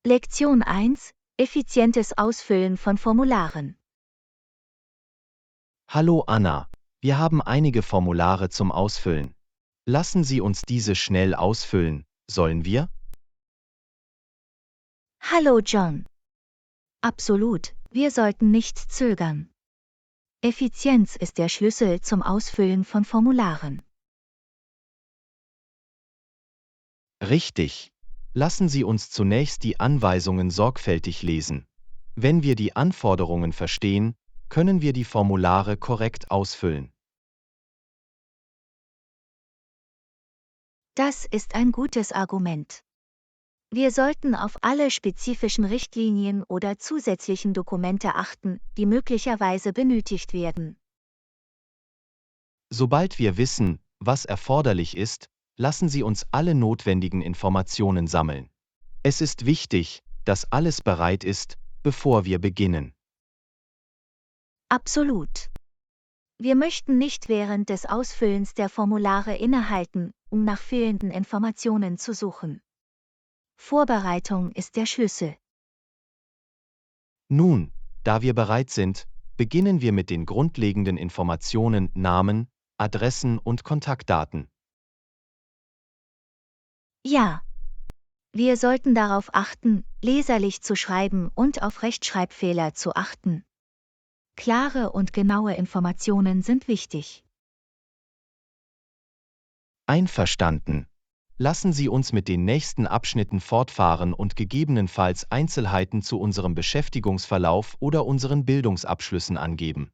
Lektion 1: Effizientes Ausfüllen von Formularen. Hallo Anna, wir haben einige Formulare zum Ausfüllen. Lassen Sie uns diese schnell ausfüllen, sollen wir? Hallo John. Absolut, wir sollten nicht zögern. Effizienz ist der Schlüssel zum Ausfüllen von Formularen. Richtig. Lassen Sie uns zunächst die Anweisungen sorgfältig lesen. Wenn wir die Anforderungen verstehen, können wir die Formulare korrekt ausfüllen. Das ist ein gutes Argument. Wir sollten auf alle spezifischen Richtlinien oder zusätzlichen Dokumente achten, die möglicherweise benötigt werden. Sobald wir wissen, was erforderlich ist, lassen Sie uns alle notwendigen Informationen sammeln. Es ist wichtig, dass alles bereit ist, bevor wir beginnen. Absolut. Wir möchten nicht während des Ausfüllens der Formulare innehalten, um nach fehlenden Informationen zu suchen. Vorbereitung ist der Schlüssel. Nun, da wir bereit sind, beginnen wir mit den grundlegenden Informationen Namen, Adressen und Kontaktdaten. Ja. Wir sollten darauf achten, leserlich zu schreiben und auf Rechtschreibfehler zu achten. Klare und genaue Informationen sind wichtig. Einverstanden. Lassen Sie uns mit den nächsten Abschnitten fortfahren und gegebenenfalls Einzelheiten zu unserem Beschäftigungsverlauf oder unseren Bildungsabschlüssen angeben.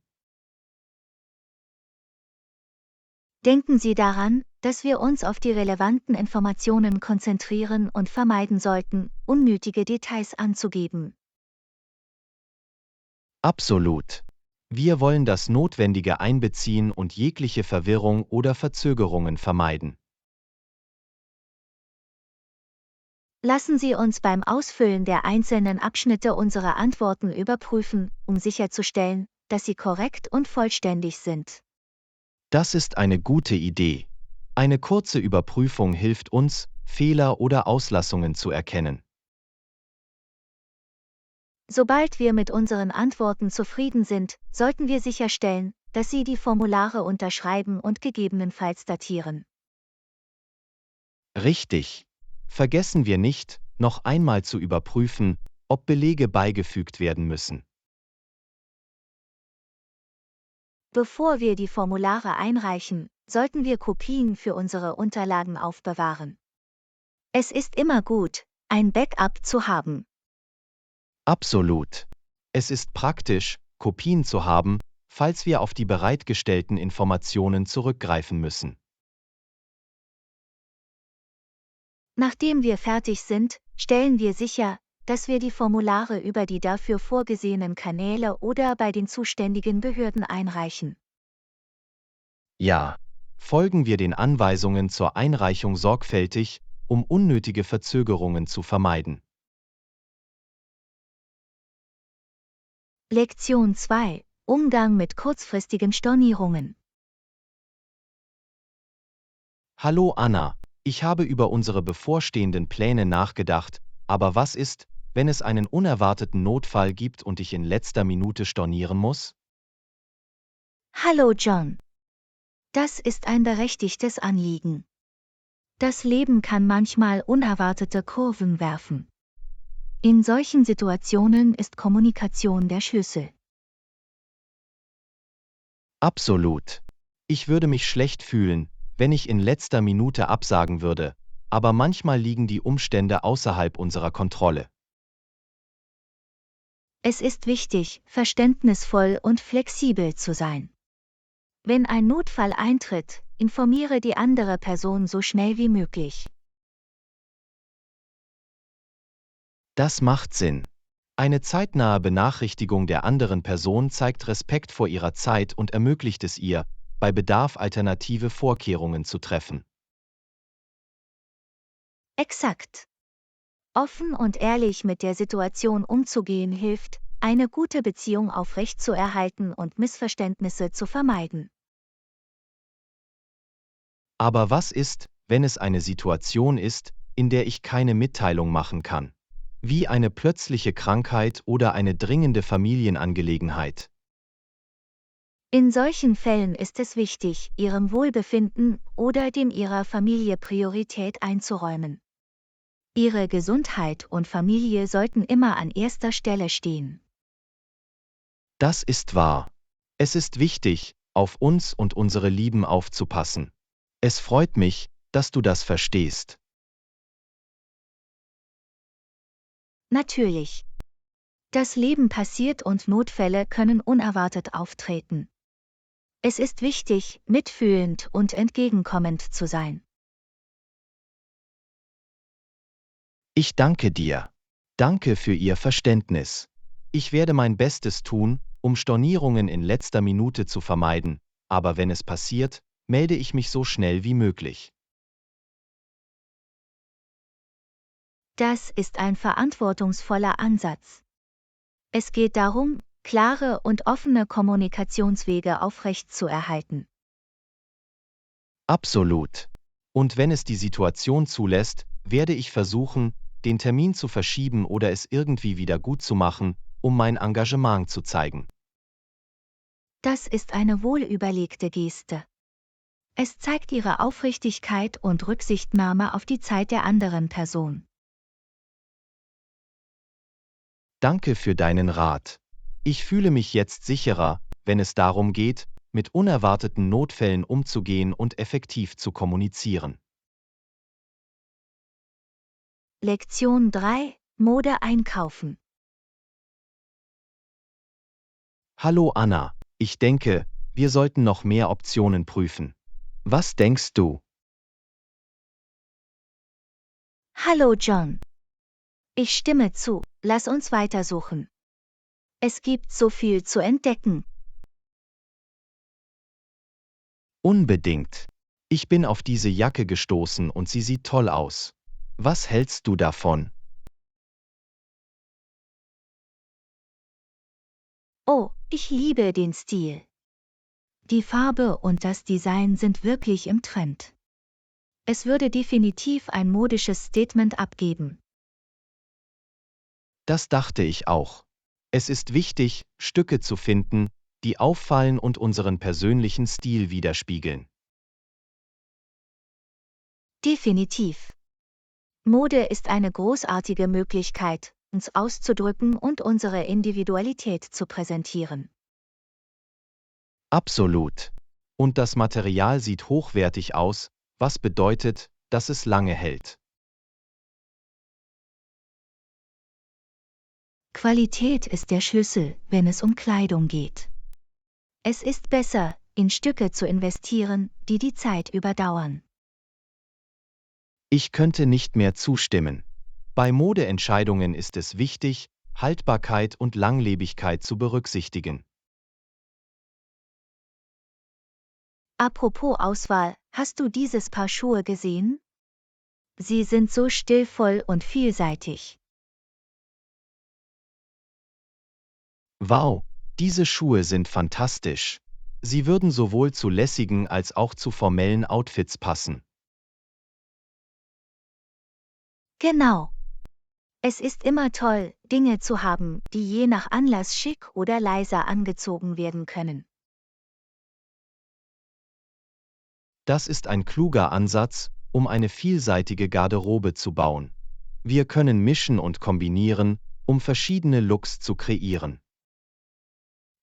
Denken Sie daran, dass wir uns auf die relevanten Informationen konzentrieren und vermeiden sollten, unnötige Details anzugeben. Absolut. Wir wollen das Notwendige einbeziehen und jegliche Verwirrung oder Verzögerungen vermeiden. Lassen Sie uns beim Ausfüllen der einzelnen Abschnitte unsere Antworten überprüfen, um sicherzustellen, dass sie korrekt und vollständig sind. Das ist eine gute Idee. Eine kurze Überprüfung hilft uns, Fehler oder Auslassungen zu erkennen. Sobald wir mit unseren Antworten zufrieden sind, sollten wir sicherstellen, dass Sie die Formulare unterschreiben und gegebenenfalls datieren. Richtig. Vergessen wir nicht, noch einmal zu überprüfen, ob Belege beigefügt werden müssen. Bevor wir die Formulare einreichen, sollten wir Kopien für unsere Unterlagen aufbewahren. Es ist immer gut, ein Backup zu haben. Absolut. Es ist praktisch, Kopien zu haben, falls wir auf die bereitgestellten Informationen zurückgreifen müssen. Nachdem wir fertig sind, stellen wir sicher, dass wir die Formulare über die dafür vorgesehenen Kanäle oder bei den zuständigen Behörden einreichen. Ja, folgen wir den Anweisungen zur Einreichung sorgfältig, um unnötige Verzögerungen zu vermeiden. Lektion 2: Umgang mit kurzfristigen Stornierungen. Hallo Anna, ich habe über unsere bevorstehenden Pläne nachgedacht, aber was ist, wenn es einen unerwarteten Notfall gibt und ich in letzter Minute stornieren muss? Hallo John. Das ist ein berechtigtes Anliegen. Das Leben kann manchmal unerwartete Kurven werfen. In solchen Situationen ist Kommunikation der Schlüssel. Absolut. Ich würde mich schlecht fühlen, wenn ich in letzter Minute absagen würde, aber manchmal liegen die Umstände außerhalb unserer Kontrolle. Es ist wichtig, verständnisvoll und flexibel zu sein. Wenn ein Notfall eintritt, informiere die andere Person so schnell wie möglich. Das macht Sinn. Eine zeitnahe Benachrichtigung der anderen Person zeigt Respekt vor ihrer Zeit und ermöglicht es ihr, bei Bedarf alternative Vorkehrungen zu treffen. Exakt. Offen und ehrlich mit der Situation umzugehen hilft, eine gute Beziehung aufrechtzuerhalten und Missverständnisse zu vermeiden. Aber was ist, wenn es eine Situation ist, in der ich keine Mitteilung machen kann? wie eine plötzliche Krankheit oder eine dringende Familienangelegenheit. In solchen Fällen ist es wichtig, Ihrem Wohlbefinden oder dem Ihrer Familie Priorität einzuräumen. Ihre Gesundheit und Familie sollten immer an erster Stelle stehen. Das ist wahr. Es ist wichtig, auf uns und unsere Lieben aufzupassen. Es freut mich, dass du das verstehst. Natürlich. Das Leben passiert und Notfälle können unerwartet auftreten. Es ist wichtig, mitfühlend und entgegenkommend zu sein. Ich danke dir. Danke für Ihr Verständnis. Ich werde mein Bestes tun, um Stornierungen in letzter Minute zu vermeiden, aber wenn es passiert, melde ich mich so schnell wie möglich. Das ist ein verantwortungsvoller Ansatz. Es geht darum, klare und offene Kommunikationswege aufrechtzuerhalten. Absolut. Und wenn es die Situation zulässt, werde ich versuchen, den Termin zu verschieben oder es irgendwie wieder gut zu machen, um mein Engagement zu zeigen. Das ist eine wohlüberlegte Geste. Es zeigt Ihre Aufrichtigkeit und Rücksichtnahme auf die Zeit der anderen Person. Danke für deinen Rat. Ich fühle mich jetzt sicherer, wenn es darum geht, mit unerwarteten Notfällen umzugehen und effektiv zu kommunizieren. Lektion 3: Mode einkaufen. Hallo Anna, ich denke, wir sollten noch mehr Optionen prüfen. Was denkst du? Hallo John. Ich stimme zu, lass uns weitersuchen. Es gibt so viel zu entdecken. Unbedingt. Ich bin auf diese Jacke gestoßen und sie sieht toll aus. Was hältst du davon? Oh, ich liebe den Stil. Die Farbe und das Design sind wirklich im Trend. Es würde definitiv ein modisches Statement abgeben. Das dachte ich auch. Es ist wichtig, Stücke zu finden, die auffallen und unseren persönlichen Stil widerspiegeln. Definitiv. Mode ist eine großartige Möglichkeit, uns auszudrücken und unsere Individualität zu präsentieren. Absolut. Und das Material sieht hochwertig aus, was bedeutet, dass es lange hält. Qualität ist der Schlüssel, wenn es um Kleidung geht. Es ist besser, in Stücke zu investieren, die die Zeit überdauern. Ich könnte nicht mehr zustimmen. Bei Modeentscheidungen ist es wichtig, Haltbarkeit und Langlebigkeit zu berücksichtigen. Apropos Auswahl, hast du dieses Paar Schuhe gesehen? Sie sind so stilvoll und vielseitig. Wow, diese Schuhe sind fantastisch. Sie würden sowohl zu lässigen als auch zu formellen Outfits passen. Genau. Es ist immer toll, Dinge zu haben, die je nach Anlass schick oder leiser angezogen werden können. Das ist ein kluger Ansatz, um eine vielseitige Garderobe zu bauen. Wir können mischen und kombinieren, um verschiedene Looks zu kreieren.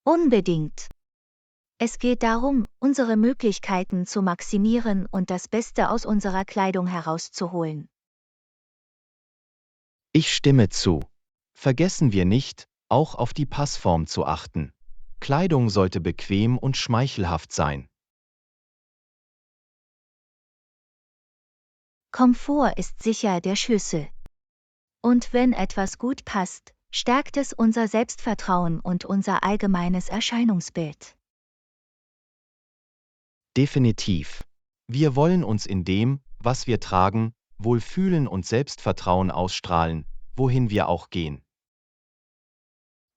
Unbedingt. Es geht darum, unsere Möglichkeiten zu maximieren und das Beste aus unserer Kleidung herauszuholen. Ich stimme zu. Vergessen wir nicht, auch auf die Passform zu achten. Kleidung sollte bequem und schmeichelhaft sein. Komfort ist sicher der Schlüssel. Und wenn etwas gut passt, stärkt es unser Selbstvertrauen und unser allgemeines Erscheinungsbild. Definitiv. Wir wollen uns in dem, was wir tragen, wohlfühlen und Selbstvertrauen ausstrahlen, wohin wir auch gehen.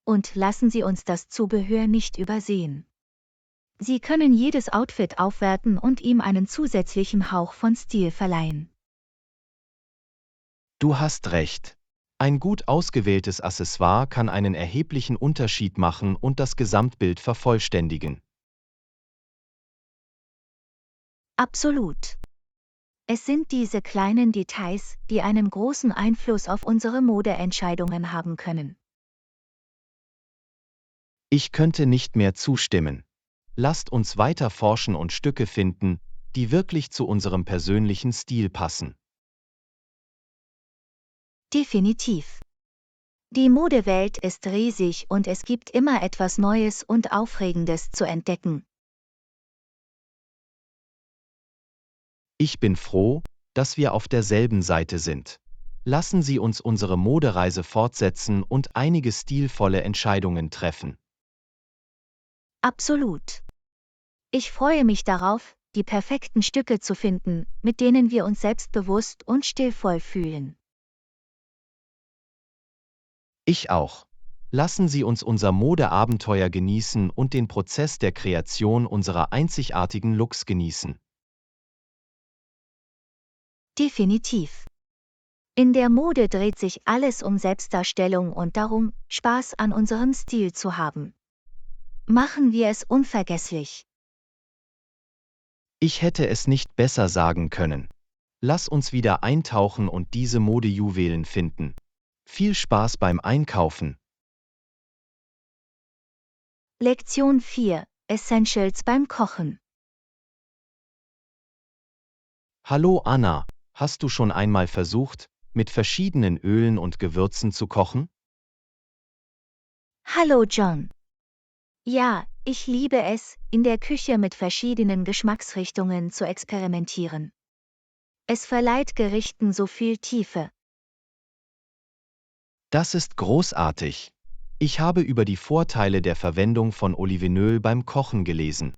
Und lassen Sie uns das Zubehör nicht übersehen. Sie können jedes Outfit aufwerten und ihm einen zusätzlichen Hauch von Stil verleihen. Du hast recht. Ein gut ausgewähltes Accessoire kann einen erheblichen Unterschied machen und das Gesamtbild vervollständigen. Absolut. Es sind diese kleinen Details, die einen großen Einfluss auf unsere Modeentscheidungen haben können. Ich könnte nicht mehr zustimmen. Lasst uns weiter forschen und Stücke finden, die wirklich zu unserem persönlichen Stil passen. Definitiv. Die Modewelt ist riesig und es gibt immer etwas Neues und Aufregendes zu entdecken. Ich bin froh, dass wir auf derselben Seite sind. Lassen Sie uns unsere Modereise fortsetzen und einige stilvolle Entscheidungen treffen. Absolut. Ich freue mich darauf, die perfekten Stücke zu finden, mit denen wir uns selbstbewusst und stilvoll fühlen. Ich auch. Lassen Sie uns unser Modeabenteuer genießen und den Prozess der Kreation unserer einzigartigen Looks genießen. Definitiv. In der Mode dreht sich alles um Selbstdarstellung und darum, Spaß an unserem Stil zu haben. Machen wir es unvergesslich. Ich hätte es nicht besser sagen können. Lass uns wieder eintauchen und diese Modejuwelen finden. Viel Spaß beim Einkaufen. Lektion 4: Essentials beim Kochen. Hallo Anna, hast du schon einmal versucht, mit verschiedenen Ölen und Gewürzen zu kochen? Hallo John. Ja, ich liebe es, in der Küche mit verschiedenen Geschmacksrichtungen zu experimentieren. Es verleiht Gerichten so viel Tiefe. Das ist großartig. Ich habe über die Vorteile der Verwendung von Olivenöl beim Kochen gelesen.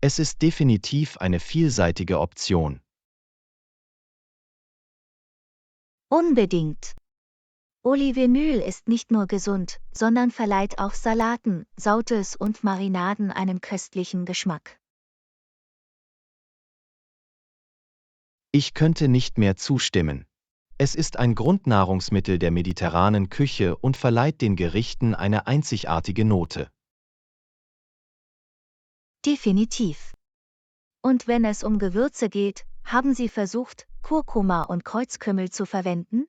Es ist definitiv eine vielseitige Option. Unbedingt. Olivenöl ist nicht nur gesund, sondern verleiht auch Salaten, Sautes und Marinaden einen köstlichen Geschmack. Ich könnte nicht mehr zustimmen. Es ist ein Grundnahrungsmittel der mediterranen Küche und verleiht den Gerichten eine einzigartige Note. Definitiv. Und wenn es um Gewürze geht, haben Sie versucht, Kurkuma und Kreuzkümmel zu verwenden?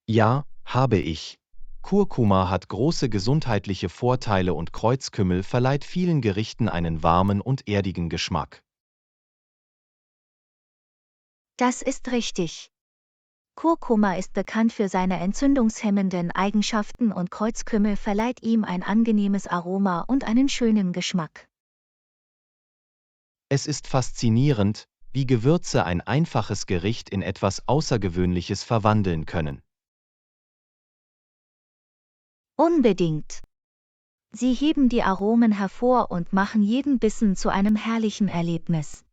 Ja, habe ich. Kurkuma hat große gesundheitliche Vorteile und Kreuzkümmel verleiht vielen Gerichten einen warmen und erdigen Geschmack. Das ist richtig. Kurkuma ist bekannt für seine entzündungshemmenden Eigenschaften und Kreuzkümmel verleiht ihm ein angenehmes Aroma und einen schönen Geschmack. Es ist faszinierend, wie Gewürze ein einfaches Gericht in etwas Außergewöhnliches verwandeln können. Unbedingt. Sie heben die Aromen hervor und machen jeden Bissen zu einem herrlichen Erlebnis.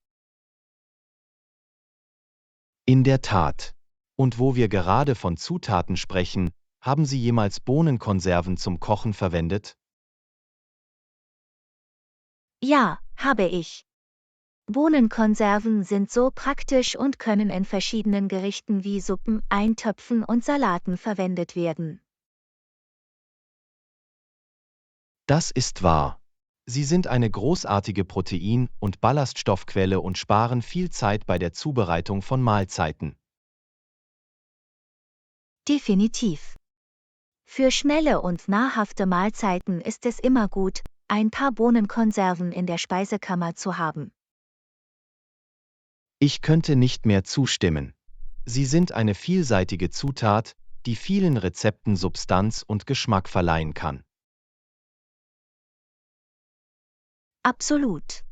In der Tat. Und wo wir gerade von Zutaten sprechen, haben Sie jemals Bohnenkonserven zum Kochen verwendet? Ja, habe ich. Bohnenkonserven sind so praktisch und können in verschiedenen Gerichten wie Suppen, Eintöpfen und Salaten verwendet werden. Das ist wahr. Sie sind eine großartige Protein- und Ballaststoffquelle und sparen viel Zeit bei der Zubereitung von Mahlzeiten. Definitiv. Für schnelle und nahrhafte Mahlzeiten ist es immer gut, ein paar Bohnenkonserven in der Speisekammer zu haben. Ich könnte nicht mehr zustimmen. Sie sind eine vielseitige Zutat, die vielen Rezepten Substanz und Geschmack verleihen kann. Absolut.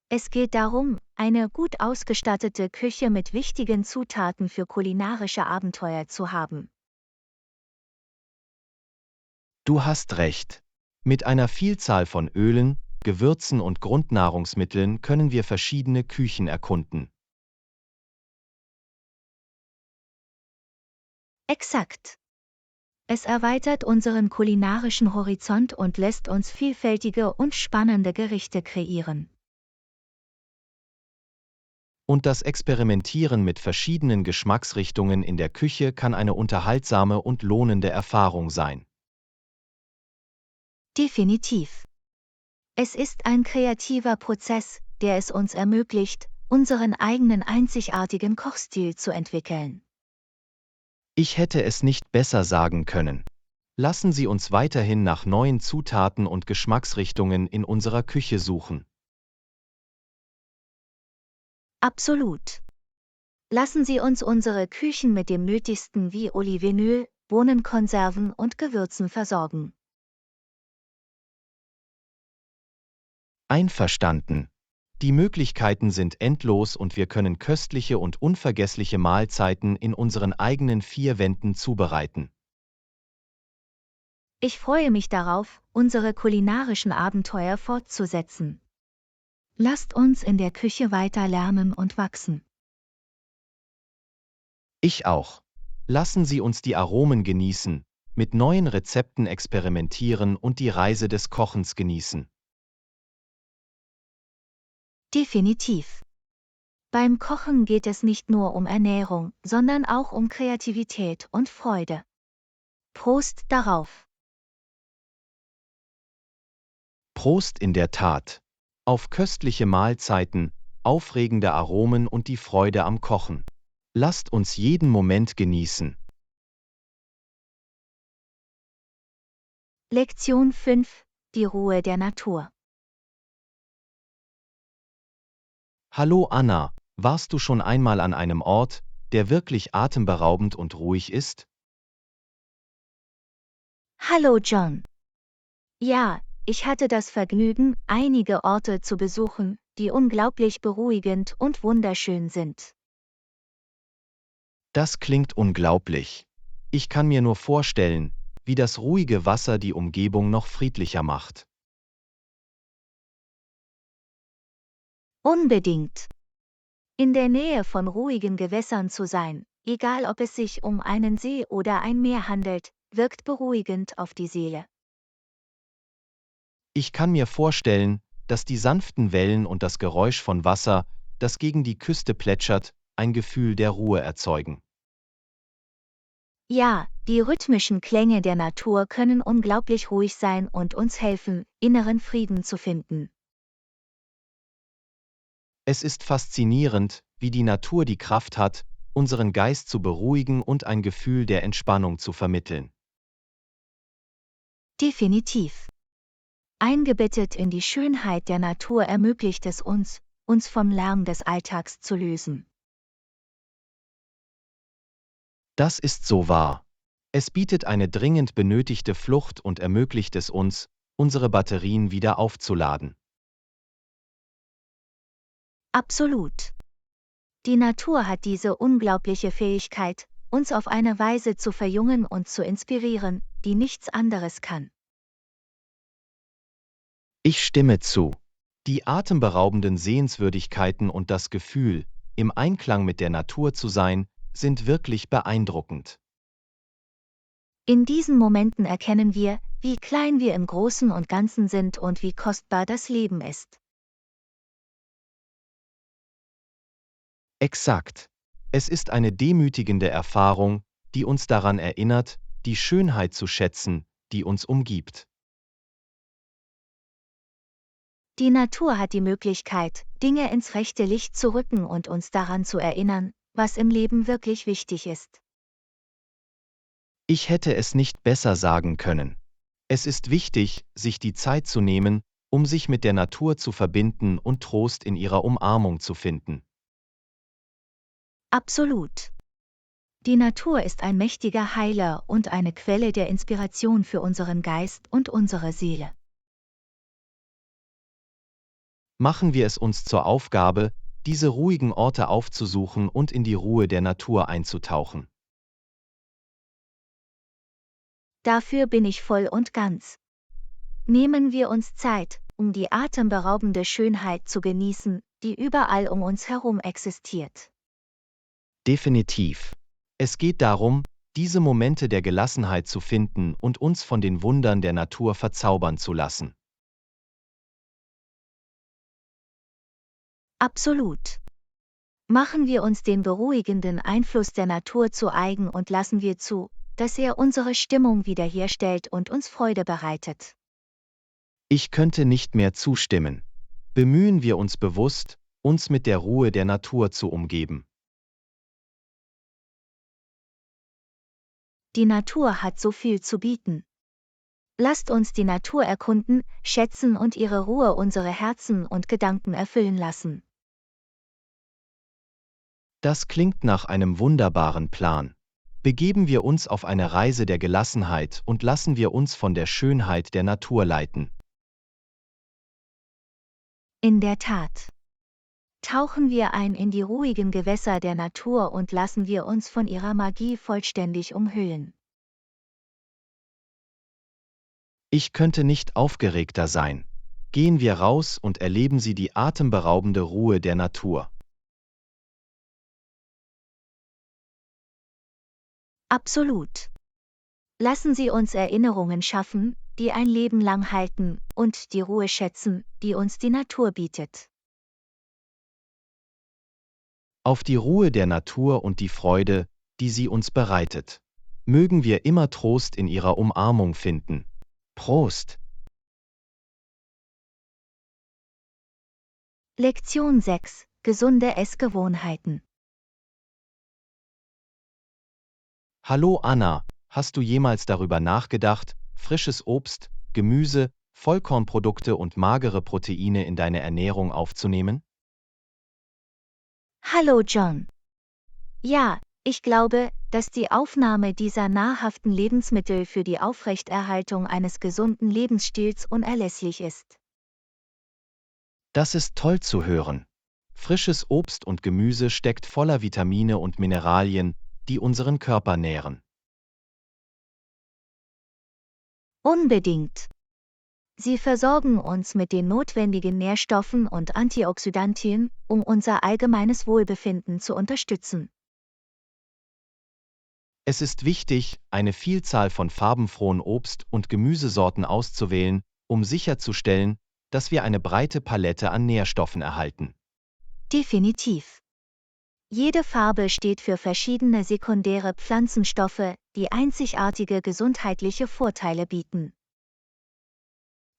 Es geht darum, eine gut ausgestattete Küche mit wichtigen Zutaten für kulinarische Abenteuer zu haben. Du hast recht. Mit einer Vielzahl von Ölen, Gewürzen und Grundnahrungsmitteln können wir verschiedene Küchen erkunden. Exakt. Es erweitert unseren kulinarischen Horizont und lässt uns vielfältige und spannende Gerichte kreieren. Und das Experimentieren mit verschiedenen Geschmacksrichtungen in der Küche kann eine unterhaltsame und lohnende Erfahrung sein. Definitiv. Es ist ein kreativer Prozess, der es uns ermöglicht, unseren eigenen einzigartigen Kochstil zu entwickeln. Ich hätte es nicht besser sagen können. Lassen Sie uns weiterhin nach neuen Zutaten und Geschmacksrichtungen in unserer Küche suchen. Absolut. Lassen Sie uns unsere Küchen mit dem Nötigsten wie Olivenöl, Bohnenkonserven und Gewürzen versorgen. Einverstanden. Die Möglichkeiten sind endlos und wir können köstliche und unvergessliche Mahlzeiten in unseren eigenen vier Wänden zubereiten. Ich freue mich darauf, unsere kulinarischen Abenteuer fortzusetzen. Lasst uns in der Küche weiter lernen und wachsen. Ich auch. Lassen Sie uns die Aromen genießen, mit neuen Rezepten experimentieren und die Reise des Kochens genießen. Definitiv. Beim Kochen geht es nicht nur um Ernährung, sondern auch um Kreativität und Freude. Prost darauf! Prost in der Tat. Auf köstliche Mahlzeiten, aufregende Aromen und die Freude am Kochen. Lasst uns jeden Moment genießen. Lektion 5: Die Ruhe der Natur. Hallo Anna, warst du schon einmal an einem Ort, der wirklich atemberaubend und ruhig ist? Hallo John. Ja, ich hatte das Vergnügen, einige Orte zu besuchen, die unglaublich beruhigend und wunderschön sind. Das klingt unglaublich. Ich kann mir nur vorstellen, wie das ruhige Wasser die Umgebung noch friedlicher macht. Unbedingt. In der Nähe von ruhigen Gewässern zu sein, egal ob es sich um einen See oder ein Meer handelt, wirkt beruhigend auf die Seele. Ich kann mir vorstellen, dass die sanften Wellen und das Geräusch von Wasser, das gegen die Küste plätschert, ein Gefühl der Ruhe erzeugen. Ja, die rhythmischen Klänge der Natur können unglaublich ruhig sein und uns helfen, inneren Frieden zu finden. Es ist faszinierend, wie die Natur die Kraft hat, unseren Geist zu beruhigen und ein Gefühl der Entspannung zu vermitteln. Definitiv. Eingebettet in die Schönheit der Natur ermöglicht es uns, uns vom Lärm des Alltags zu lösen. Das ist so wahr. Es bietet eine dringend benötigte Flucht und ermöglicht es uns, unsere Batterien wieder aufzuladen. Absolut. Die Natur hat diese unglaubliche Fähigkeit, uns auf eine Weise zu verjüngen und zu inspirieren, die nichts anderes kann. Ich stimme zu. Die atemberaubenden Sehenswürdigkeiten und das Gefühl, im Einklang mit der Natur zu sein, sind wirklich beeindruckend. In diesen Momenten erkennen wir, wie klein wir im Großen und Ganzen sind und wie kostbar das Leben ist. Exakt. Es ist eine demütigende Erfahrung, die uns daran erinnert, die Schönheit zu schätzen, die uns umgibt. Die Natur hat die Möglichkeit, Dinge ins rechte Licht zu rücken und uns daran zu erinnern, was im Leben wirklich wichtig ist. Ich hätte es nicht besser sagen können. Es ist wichtig, sich die Zeit zu nehmen, um sich mit der Natur zu verbinden und Trost in ihrer Umarmung zu finden. Absolut. Die Natur ist ein mächtiger Heiler und eine Quelle der Inspiration für unseren Geist und unsere Seele. Machen wir es uns zur Aufgabe, diese ruhigen Orte aufzusuchen und in die Ruhe der Natur einzutauchen. Dafür bin ich voll und ganz. Nehmen wir uns Zeit, um die atemberaubende Schönheit zu genießen, die überall um uns herum existiert. Definitiv. Es geht darum, diese Momente der Gelassenheit zu finden und uns von den Wundern der Natur verzaubern zu lassen. Absolut. Machen wir uns den beruhigenden Einfluss der Natur zu eigen und lassen wir zu, dass er unsere Stimmung wiederherstellt und uns Freude bereitet. Ich könnte nicht mehr zustimmen. Bemühen wir uns bewusst, uns mit der Ruhe der Natur zu umgeben. Die Natur hat so viel zu bieten. Lasst uns die Natur erkunden, schätzen und ihre Ruhe unsere Herzen und Gedanken erfüllen lassen. Das klingt nach einem wunderbaren Plan. Begeben wir uns auf eine Reise der Gelassenheit und lassen wir uns von der Schönheit der Natur leiten. In der Tat. Tauchen wir ein in die ruhigen Gewässer der Natur und lassen wir uns von ihrer Magie vollständig umhüllen. Ich könnte nicht aufgeregter sein. Gehen wir raus und erleben Sie die atemberaubende Ruhe der Natur. Absolut. Lassen Sie uns Erinnerungen schaffen, die ein Leben lang halten, und die Ruhe schätzen, die uns die Natur bietet. Auf die Ruhe der Natur und die Freude, die sie uns bereitet. Mögen wir immer Trost in ihrer Umarmung finden. Prost! Lektion 6: Gesunde Essgewohnheiten. Hallo Anna, hast du jemals darüber nachgedacht, frisches Obst, Gemüse, Vollkornprodukte und magere Proteine in deine Ernährung aufzunehmen? Hallo John. Ja, ich glaube, dass die Aufnahme dieser nahrhaften Lebensmittel für die Aufrechterhaltung eines gesunden Lebensstils unerlässlich ist. Das ist toll zu hören. Frisches Obst und Gemüse steckt voller Vitamine und Mineralien, die unseren Körper nähren. Unbedingt. Sie versorgen uns mit den notwendigen Nährstoffen und Antioxidantien, um unser allgemeines Wohlbefinden zu unterstützen. Es ist wichtig, eine Vielzahl von farbenfrohen Obst- und Gemüsesorten auszuwählen, um sicherzustellen, dass wir eine breite Palette an Nährstoffen erhalten. Definitiv. Jede Farbe steht für verschiedene sekundäre Pflanzenstoffe, die einzigartige gesundheitliche Vorteile bieten.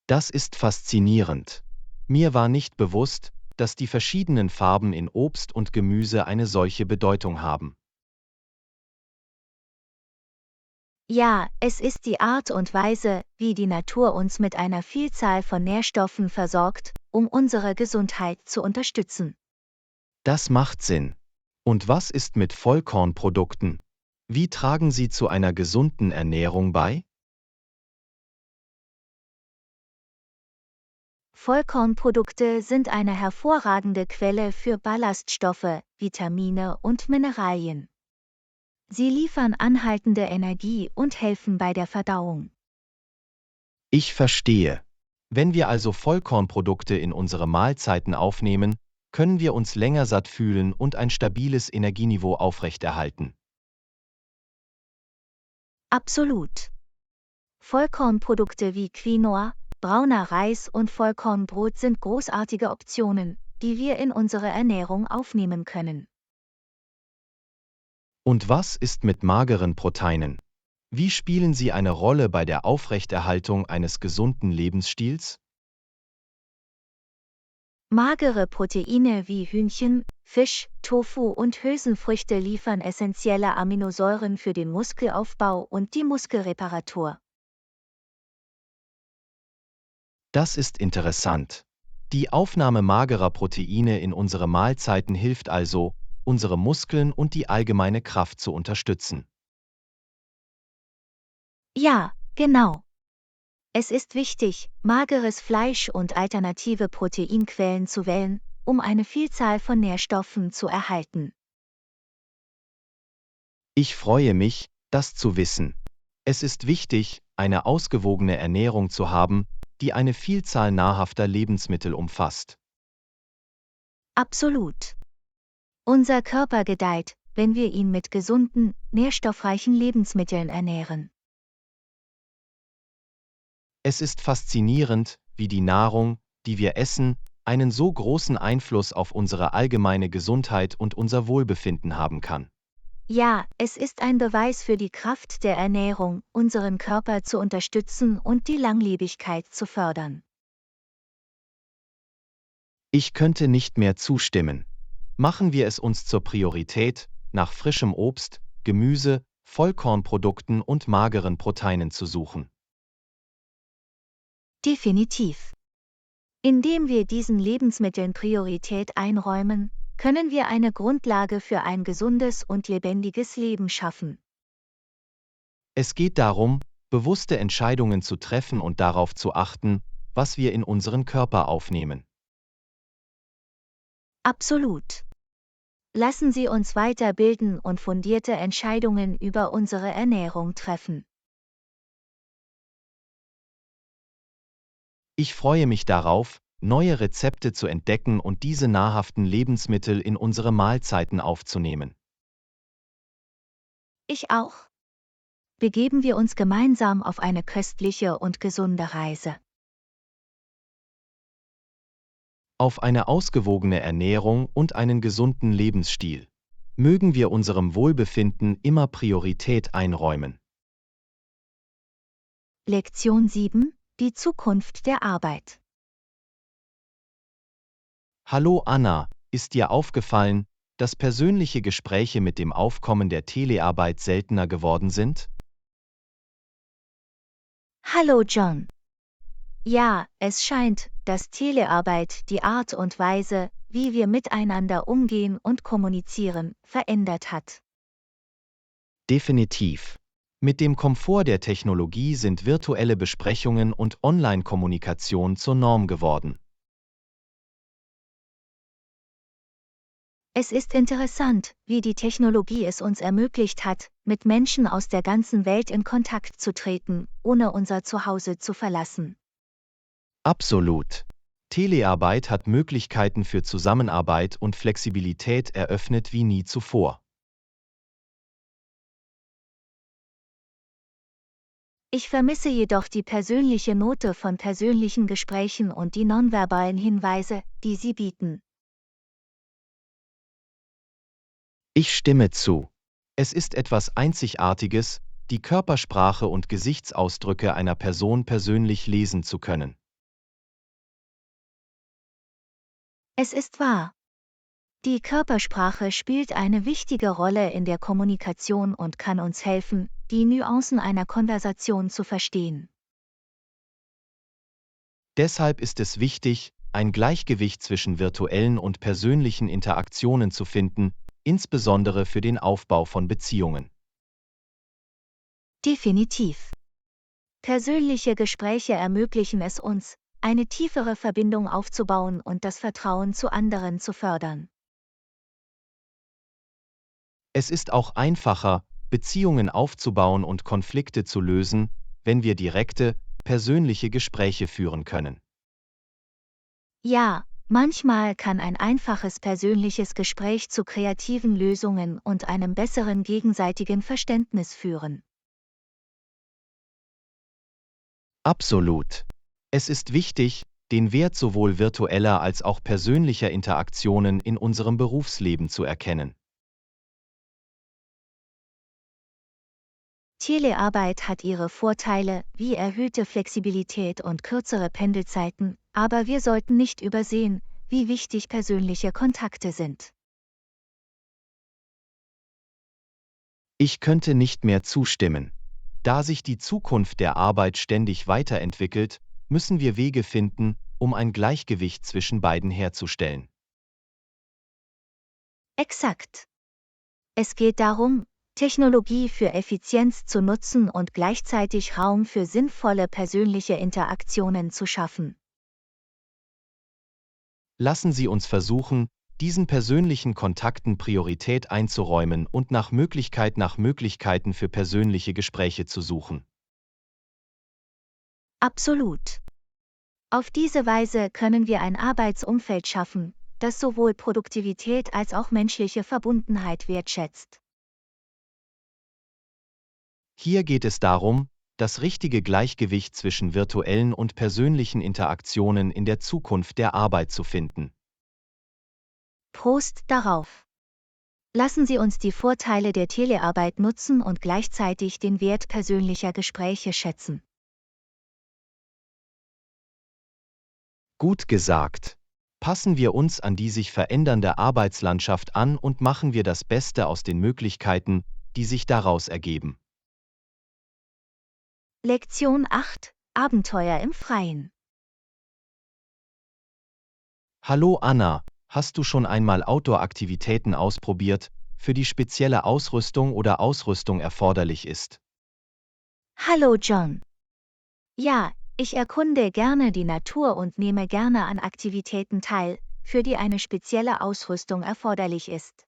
Das ist faszinierend. Mir war nicht bewusst, dass die verschiedenen Farben in Obst und Gemüse eine solche Bedeutung haben. Ja, es ist die Art und Weise, wie die Natur uns mit einer Vielzahl von Nährstoffen versorgt, um unsere Gesundheit zu unterstützen. Das macht Sinn. Und was ist mit Vollkornprodukten? Wie tragen sie zu einer gesunden Ernährung bei? Vollkornprodukte sind eine hervorragende Quelle für Ballaststoffe, Vitamine und Mineralien. Sie liefern anhaltende Energie und helfen bei der Verdauung. Ich verstehe. Wenn wir also Vollkornprodukte in unsere Mahlzeiten aufnehmen, können wir uns länger satt fühlen und ein stabiles Energieniveau aufrechterhalten. Absolut. Vollkornprodukte wie Quinoa, brauner Reis und Vollkornbrot sind großartige Optionen, die wir in unsere Ernährung aufnehmen können. Und was ist mit mageren Proteinen? Wie spielen sie eine Rolle bei der Aufrechterhaltung eines gesunden Lebensstils? Magere Proteine wie Hühnchen, Fisch, Tofu und Hülsenfrüchte liefern essentielle Aminosäuren für den Muskelaufbau und die Muskelreparatur. Das ist interessant. Die Aufnahme magerer Proteine in unsere Mahlzeiten hilft also, unsere Muskeln und die allgemeine Kraft zu unterstützen. Ja, genau. Es ist wichtig, mageres Fleisch und alternative Proteinquellen zu wählen, um eine Vielzahl von Nährstoffen zu erhalten. Ich freue mich, das zu wissen. Es ist wichtig, eine ausgewogene Ernährung zu haben, die eine Vielzahl nahrhafter Lebensmittel umfasst. Absolut. Unser Körper gedeiht, wenn wir ihn mit gesunden, nährstoffreichen Lebensmitteln ernähren. Es ist faszinierend, wie die Nahrung, die wir essen, einen so großen Einfluss auf unsere allgemeine Gesundheit und unser Wohlbefinden haben kann. Ja, es ist ein Beweis für die Kraft der Ernährung, unseren Körper zu unterstützen und die Langlebigkeit zu fördern. Ich könnte nicht mehr zustimmen. Machen wir es uns zur Priorität, nach frischem Obst, Gemüse, Vollkornprodukten und mageren Proteinen zu suchen. Definitiv. Indem wir diesen Lebensmitteln Priorität einräumen, können wir eine Grundlage für ein gesundes und lebendiges Leben schaffen. Es geht darum, bewusste Entscheidungen zu treffen und darauf zu achten, was wir in unseren Körper aufnehmen. Absolut. Lassen Sie uns weiterbilden und fundierte Entscheidungen über unsere Ernährung treffen. Ich freue mich darauf, neue Rezepte zu entdecken und diese nahrhaften Lebensmittel in unsere Mahlzeiten aufzunehmen. Ich auch. Begeben wir uns gemeinsam auf eine köstliche und gesunde Reise. Auf eine ausgewogene Ernährung und einen gesunden Lebensstil. Mögen wir unserem Wohlbefinden immer Priorität einräumen. Lektion 7: Die Zukunft der Arbeit. Hallo Anna, ist dir aufgefallen, dass persönliche Gespräche mit dem Aufkommen der Telearbeit seltener geworden sind? Hallo John. Ja, es scheint, dass Telearbeit die Art und Weise, wie wir miteinander umgehen und kommunizieren, verändert hat. Definitiv. Mit dem Komfort der Technologie sind virtuelle Besprechungen und Online-Kommunikation zur Norm geworden. Es ist interessant, wie die Technologie es uns ermöglicht hat, mit Menschen aus der ganzen Welt in Kontakt zu treten, ohne unser Zuhause zu verlassen. Absolut. Telearbeit hat Möglichkeiten für Zusammenarbeit und Flexibilität eröffnet wie nie zuvor. Ich vermisse jedoch die persönliche Note von persönlichen Gesprächen und die nonverbalen Hinweise, die sie bieten. Ich stimme zu. Es ist etwas Einzigartiges, die Körpersprache und Gesichtsausdrücke einer Person persönlich lesen zu können. Es ist wahr. Die Körpersprache spielt eine wichtige Rolle in der Kommunikation und kann uns helfen, die Nuancen einer Konversation zu verstehen. Deshalb ist es wichtig, ein Gleichgewicht zwischen virtuellen und persönlichen Interaktionen zu finden, insbesondere für den Aufbau von Beziehungen. Definitiv. Persönliche Gespräche ermöglichen es uns, eine tiefere Verbindung aufzubauen und das Vertrauen zu anderen zu fördern. Es ist auch einfacher, Beziehungen aufzubauen und Konflikte zu lösen, wenn wir direkte, persönliche Gespräche führen können. Ja, manchmal kann ein einfaches persönliches Gespräch zu kreativen Lösungen und einem besseren gegenseitigen Verständnis führen. Absolut. Es ist wichtig, den Wert sowohl virtueller als auch persönlicher Interaktionen in unserem Berufsleben zu erkennen. Telearbeit hat ihre Vorteile, wie erhöhte Flexibilität und kürzere Pendelzeiten, aber wir sollten nicht übersehen, wie wichtig persönliche Kontakte sind. Ich könnte nicht mehr zustimmen. Da sich die Zukunft der Arbeit ständig weiterentwickelt, müssen wir Wege finden, um ein Gleichgewicht zwischen beiden herzustellen. Exakt. Es geht darum, Technologie für Effizienz zu nutzen und gleichzeitig Raum für sinnvolle persönliche Interaktionen zu schaffen. Lassen Sie uns versuchen, diesen persönlichen Kontakten Priorität einzuräumen und nach Möglichkeiten für persönliche Gespräche zu suchen. Absolut. Auf diese Weise können wir ein Arbeitsumfeld schaffen, das sowohl Produktivität als auch menschliche Verbundenheit wertschätzt. Hier geht es darum, das richtige Gleichgewicht zwischen virtuellen und persönlichen Interaktionen in der Zukunft der Arbeit zu finden. Prost darauf! Lassen Sie uns die Vorteile der Telearbeit nutzen und gleichzeitig den Wert persönlicher Gespräche schätzen. Gut gesagt. Passen wir uns an die sich verändernde Arbeitslandschaft an und machen wir das Beste aus den Möglichkeiten, die sich daraus ergeben. Lektion 8: Abenteuer im Freien. Hallo Anna, hast du schon einmal Outdoor-Aktivitäten ausprobiert, für die spezielle Ausrüstung oder Ausrüstung erforderlich ist? Hallo John. Ja, ich erkunde gerne die Natur und nehme gerne an Aktivitäten teil, für die eine spezielle Ausrüstung erforderlich ist.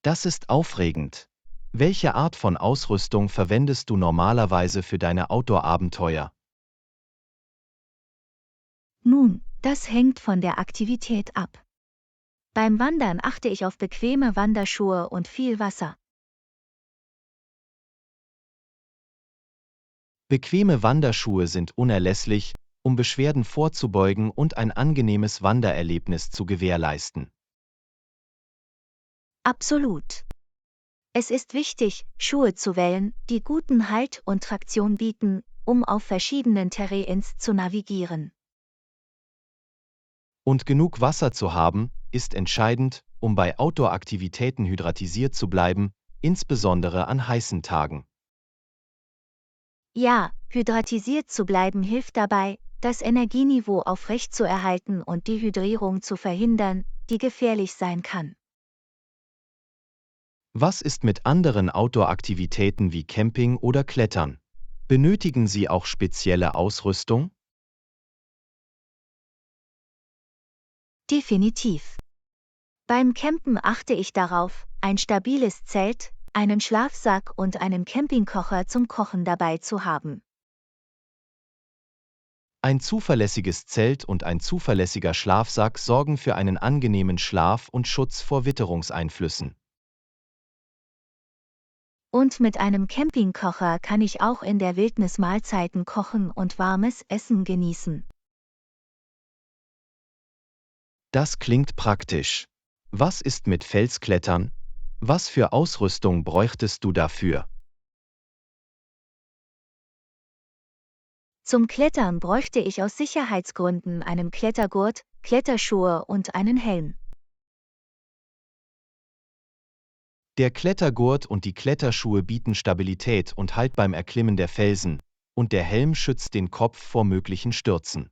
Das ist aufregend. Welche Art von Ausrüstung verwendest du normalerweise für deine Outdoor-Abenteuer? Nun, das hängt von der Aktivität ab. Beim Wandern achte ich auf bequeme Wanderschuhe und viel Wasser. Bequeme Wanderschuhe sind unerlässlich, um Beschwerden vorzubeugen und ein angenehmes Wandererlebnis zu gewährleisten. Absolut. Es ist wichtig, Schuhe zu wählen, die guten Halt und Traktion bieten, um auf verschiedenen Terrains zu navigieren. Und genug Wasser zu haben, ist entscheidend, um bei Outdoor-Aktivitäten hydratisiert zu bleiben, insbesondere an heißen Tagen. Ja, hydratisiert zu bleiben hilft dabei, das Energieniveau aufrechtzuerhalten und Dehydrierung zu verhindern, die gefährlich sein kann. Was ist mit anderen Outdoor-Aktivitäten wie Camping oder Klettern? Benötigen Sie auch spezielle Ausrüstung? Definitiv. Beim Campen achte ich darauf, ein stabiles Zelt, einen Schlafsack und einen Campingkocher zum Kochen dabei zu haben. Ein zuverlässiges Zelt und ein zuverlässiger Schlafsack sorgen für einen angenehmen Schlaf und Schutz vor Witterungseinflüssen. Und mit einem Campingkocher kann ich auch in der Wildnis Mahlzeiten kochen und warmes Essen genießen. Das klingt praktisch. Was ist mit Felsklettern? Was für Ausrüstung bräuchtest du dafür? Zum Klettern bräuchte ich aus Sicherheitsgründen einen Klettergurt, Kletterschuhe und einen Helm. Der Klettergurt und die Kletterschuhe bieten Stabilität und Halt beim Erklimmen der Felsen, und der Helm schützt den Kopf vor möglichen Stürzen.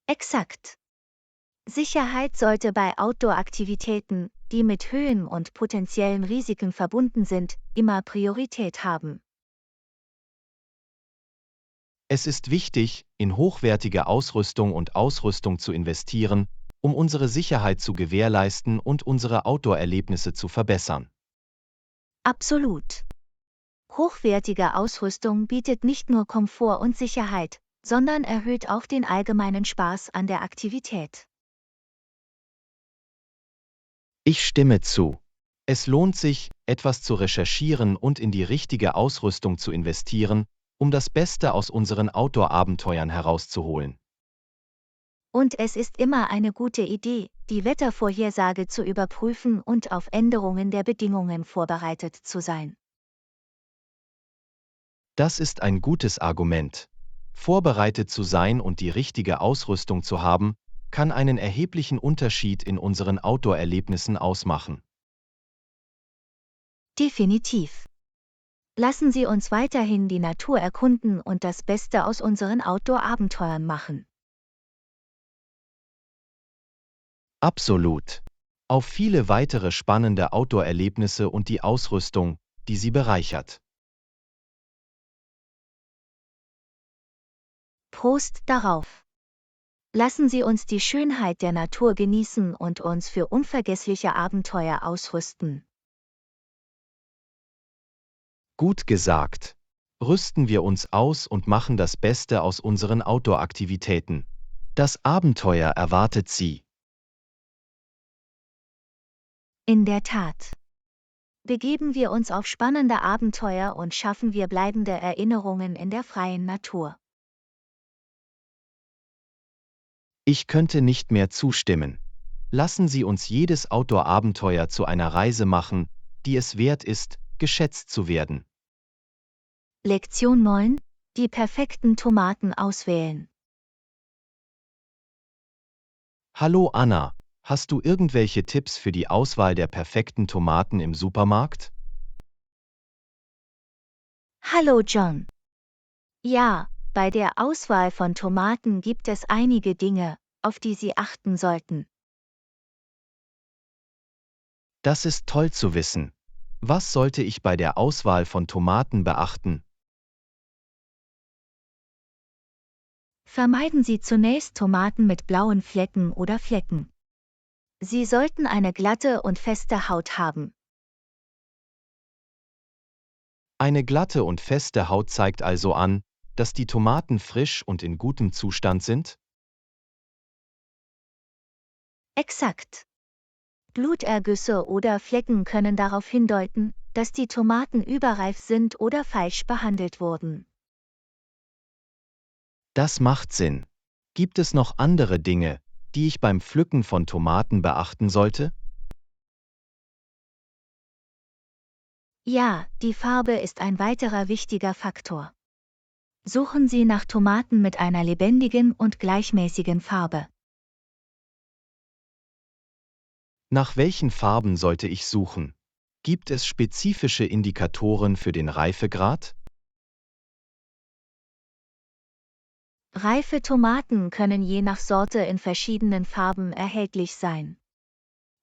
Exakt. Sicherheit sollte bei Outdoor-Aktivitäten, die mit Höhen und potenziellen Risiken verbunden sind, immer Priorität haben. Es ist wichtig, in hochwertige Ausrüstung und Ausrüstung zu investieren, um unsere Sicherheit zu gewährleisten und unsere Outdoor-Erlebnisse zu verbessern. Absolut. Hochwertige Ausrüstung bietet nicht nur Komfort und Sicherheit, sondern erhöht auch den allgemeinen Spaß an der Aktivität. Ich stimme zu. Es lohnt sich, etwas zu recherchieren und in die richtige Ausrüstung zu investieren, um das Beste aus unseren Outdoor-Abenteuern herauszuholen. Und es ist immer eine gute Idee, die Wettervorhersage zu überprüfen und auf Änderungen der Bedingungen vorbereitet zu sein. Das ist ein gutes Argument. Vorbereitet zu sein und die richtige Ausrüstung zu haben, kann einen erheblichen Unterschied in unseren Outdoor-Erlebnissen ausmachen. Definitiv. Lassen Sie uns weiterhin die Natur erkunden und das Beste aus unseren Outdoor-Abenteuern machen. Absolut. Auf viele weitere spannende Outdoor-Erlebnisse und die Ausrüstung, die sie bereichert. Prost darauf! Lassen Sie uns die Schönheit der Natur genießen und uns für unvergessliche Abenteuer ausrüsten. Gut gesagt. Rüsten wir uns aus und machen das Beste aus unseren Outdoor-Aktivitäten. Das Abenteuer erwartet Sie. In der Tat. Begeben wir uns auf spannende Abenteuer und schaffen wir bleibende Erinnerungen in der freien Natur. Ich könnte nicht mehr zustimmen. Lassen Sie uns jedes Outdoor-Abenteuer zu einer Reise machen, die es wert ist, geschätzt zu werden. Lektion 9: Die perfekten Tomaten auswählen. Hallo Anna, hast du irgendwelche Tipps für die Auswahl der perfekten Tomaten im Supermarkt? Hallo John. Ja, bei der Auswahl von Tomaten gibt es einige Dinge, auf die Sie achten sollten. Das ist toll zu wissen. Was sollte ich bei der Auswahl von Tomaten beachten? Vermeiden Sie zunächst Tomaten mit blauen Flecken oder Flecken. Sie sollten eine glatte und feste Haut haben. Eine glatte und feste Haut zeigt also an, dass die Tomaten frisch und in gutem Zustand sind? Exakt. Blutergüsse oder Flecken können darauf hindeuten, dass die Tomaten überreif sind oder falsch behandelt wurden. Das macht Sinn. Gibt es noch andere Dinge, die ich beim Pflücken von Tomaten beachten sollte? Ja, die Farbe ist ein weiterer wichtiger Faktor. Suchen Sie nach Tomaten mit einer lebendigen und gleichmäßigen Farbe. Nach welchen Farben sollte ich suchen? Gibt es spezifische Indikatoren für den Reifegrad? Reife Tomaten können je nach Sorte in verschiedenen Farben erhältlich sein.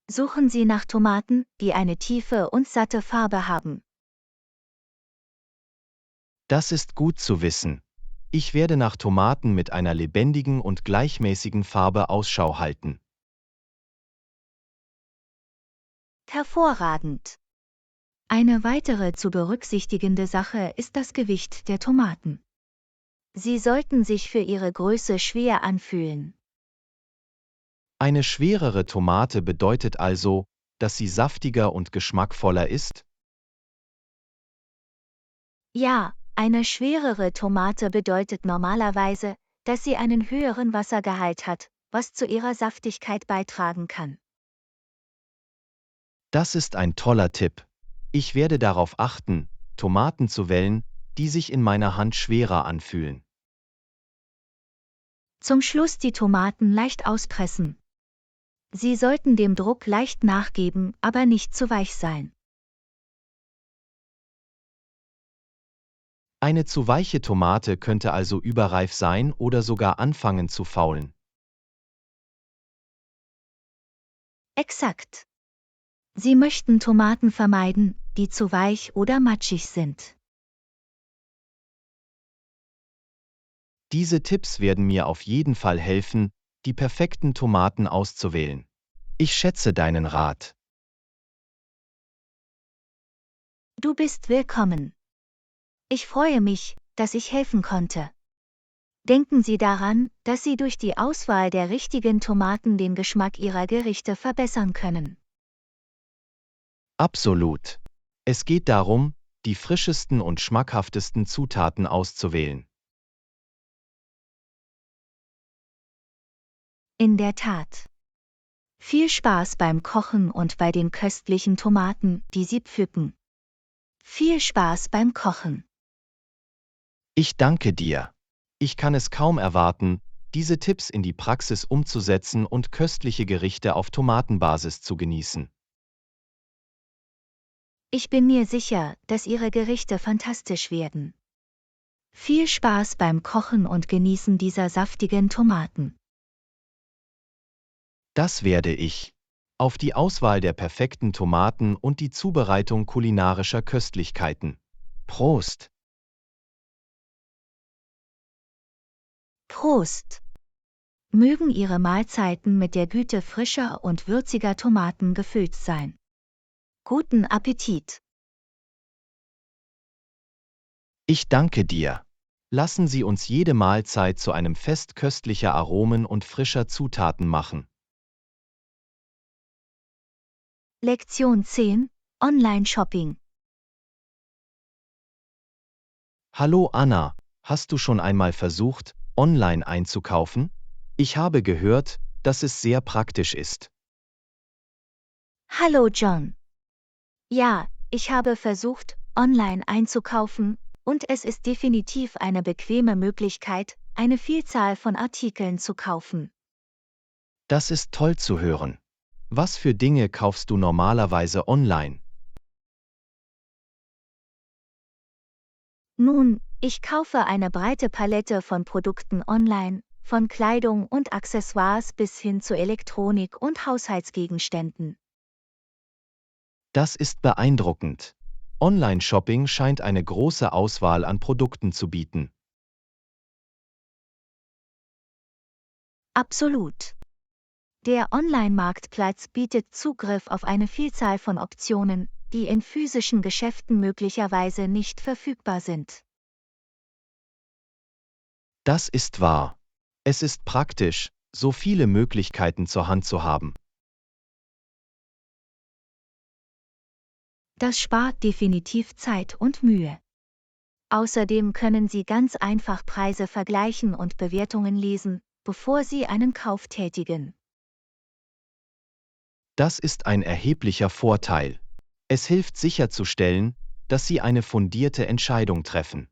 Suchen Sie nach Tomaten, die eine tiefe und satte Farbe haben. Das ist gut zu wissen. Ich werde nach Tomaten mit einer lebendigen und gleichmäßigen Farbe Ausschau halten. Hervorragend! Eine weitere zu berücksichtigende Sache ist das Gewicht der Tomaten. Sie sollten sich für ihre Größe schwer anfühlen. Eine schwerere Tomate bedeutet also, dass sie saftiger und geschmackvoller ist? Ja, eine schwerere Tomate bedeutet normalerweise, dass sie einen höheren Wassergehalt hat, was zu ihrer Saftigkeit beitragen kann. Das ist ein toller Tipp. Ich werde darauf achten, Tomaten zu wählen, die sich in meiner Hand schwerer anfühlen. Zum Schluss die Tomaten leicht auspressen. Sie sollten dem Druck leicht nachgeben, aber nicht zu weich sein. Eine zu weiche Tomate könnte also überreif sein oder sogar anfangen zu faulen. Exakt. Sie möchten Tomaten vermeiden, die zu weich oder matschig sind. Diese Tipps werden mir auf jeden Fall helfen, die perfekten Tomaten auszuwählen. Ich schätze deinen Rat. Du bist willkommen. Ich freue mich, dass ich helfen konnte. Denken Sie daran, dass Sie durch die Auswahl der richtigen Tomaten den Geschmack Ihrer Gerichte verbessern können. Absolut. Es geht darum, die frischesten und schmackhaftesten Zutaten auszuwählen. In der Tat. Viel Spaß beim Kochen und bei den köstlichen Tomaten, die Sie pflücken. Viel Spaß beim Kochen. Ich danke dir. Ich kann es kaum erwarten, diese Tipps in die Praxis umzusetzen und köstliche Gerichte auf Tomatenbasis zu genießen. Ich bin mir sicher, dass Ihre Gerichte fantastisch werden. Viel Spaß beim Kochen und Genießen dieser saftigen Tomaten. Das werde ich. Auf die Auswahl der perfekten Tomaten und die Zubereitung kulinarischer Köstlichkeiten. Prost! Prost! Mögen Ihre Mahlzeiten mit der Güte frischer und würziger Tomaten gefüllt sein. Guten Appetit! Ich danke dir. Lassen Sie uns jede Mahlzeit zu einem Fest köstlicher Aromen und frischer Zutaten machen. Lektion 10: Online-Shopping. Hallo Anna, hast du schon einmal versucht, online einzukaufen? Ich habe gehört, dass es sehr praktisch ist. Hallo John. Ja, ich habe versucht, online einzukaufen, und es ist definitiv eine bequeme Möglichkeit, eine Vielzahl von Artikeln zu kaufen. Das ist toll zu hören. Was für Dinge kaufst du normalerweise online? Nun, ich kaufe eine breite Palette von Produkten online, von Kleidung und Accessoires bis hin zu Elektronik und Haushaltsgegenständen. Das ist beeindruckend. Online-Shopping scheint eine große Auswahl an Produkten zu bieten. Absolut. Der Online-Marktplatz bietet Zugriff auf eine Vielzahl von Optionen, die in physischen Geschäften möglicherweise nicht verfügbar sind. Das ist wahr. Es ist praktisch, so viele Möglichkeiten zur Hand zu haben. Das spart definitiv Zeit und Mühe. Außerdem können Sie ganz einfach Preise vergleichen und Bewertungen lesen, bevor Sie einen Kauf tätigen. Das ist ein erheblicher Vorteil. Es hilft sicherzustellen, dass Sie eine fundierte Entscheidung treffen.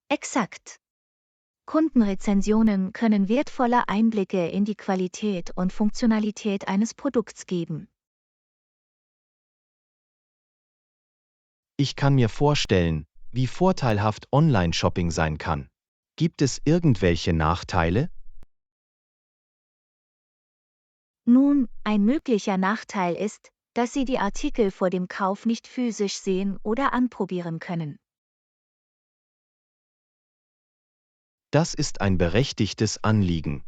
Exakt. Kundenrezensionen können wertvolle Einblicke in die Qualität und Funktionalität eines Produkts geben. Ich kann mir vorstellen, wie vorteilhaft Online-Shopping sein kann. Gibt es irgendwelche Nachteile? Nun, ein möglicher Nachteil ist, dass Sie die Artikel vor dem Kauf nicht physisch sehen oder anprobieren können. Das ist ein berechtigtes Anliegen.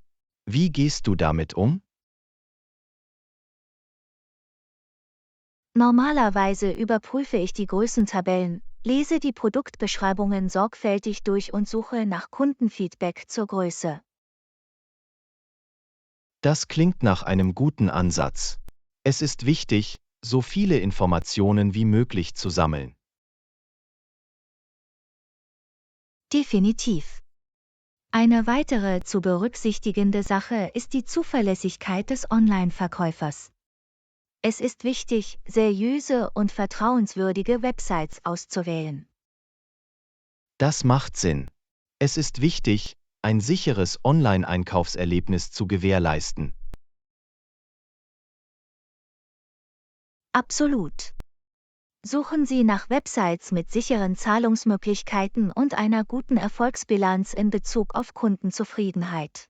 Wie gehst du damit um? Normalerweise überprüfe ich die Größentabellen, lese die Produktbeschreibungen sorgfältig durch und suche nach Kundenfeedback zur Größe. Das klingt nach einem guten Ansatz. Es ist wichtig, so viele Informationen wie möglich zu sammeln. Definitiv. Eine weitere zu berücksichtigende Sache ist die Zuverlässigkeit des Online-Verkäufers. Es ist wichtig, seriöse und vertrauenswürdige Websites auszuwählen. Das macht Sinn. Es ist wichtig, ein sicheres Online-Einkaufserlebnis zu gewährleisten. Absolut. Suchen Sie nach Websites mit sicheren Zahlungsmöglichkeiten und einer guten Erfolgsbilanz in Bezug auf Kundenzufriedenheit.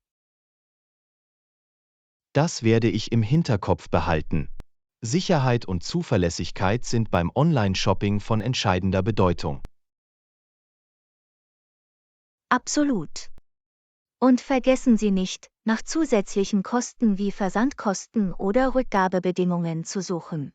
Das werde ich im Hinterkopf behalten. Sicherheit und Zuverlässigkeit sind beim Online-Shopping von entscheidender Bedeutung. Absolut. Und vergessen Sie nicht, nach zusätzlichen Kosten wie Versandkosten oder Rückgabebedingungen zu suchen.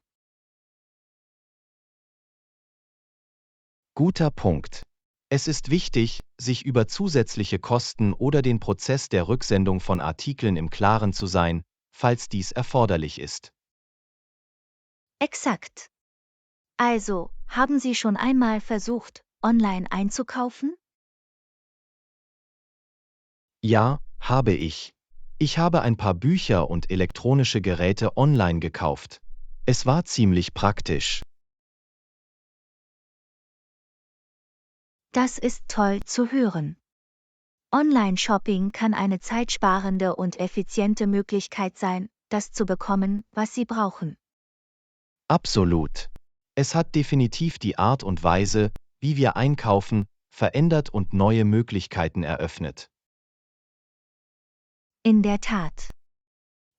Guter Punkt. Es ist wichtig, sich über zusätzliche Kosten oder den Prozess der Rücksendung von Artikeln im Klaren zu sein, falls dies erforderlich ist. Exakt. Also, haben Sie schon einmal versucht, online einzukaufen? Ja, habe ich. Ich habe ein paar Bücher und elektronische Geräte online gekauft. Es war ziemlich praktisch. Das ist toll zu hören. Online-Shopping kann eine zeitsparende und effiziente Möglichkeit sein, das zu bekommen, was Sie brauchen. Absolut. Es hat definitiv die Art und Weise, wie wir einkaufen, verändert und neue Möglichkeiten eröffnet. In der Tat.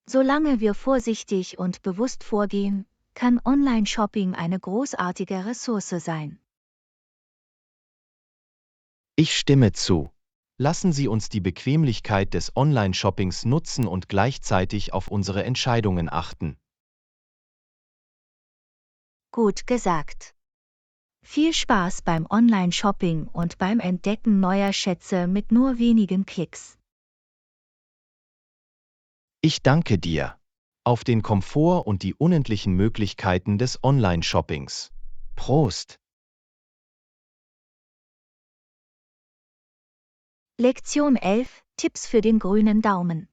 Solange wir vorsichtig und bewusst vorgehen, kann Online-Shopping eine großartige Ressource sein. Ich stimme zu. Lassen Sie uns die Bequemlichkeit des Online-Shoppings nutzen und gleichzeitig auf unsere Entscheidungen achten. Gut gesagt. Viel Spaß beim Online-Shopping und beim Entdecken neuer Schätze mit nur wenigen Klicks. Ich danke dir. auf den Komfort und die unendlichen Möglichkeiten des Online-Shoppings. Prost! Lektion 11: Tipps für den grünen Daumen.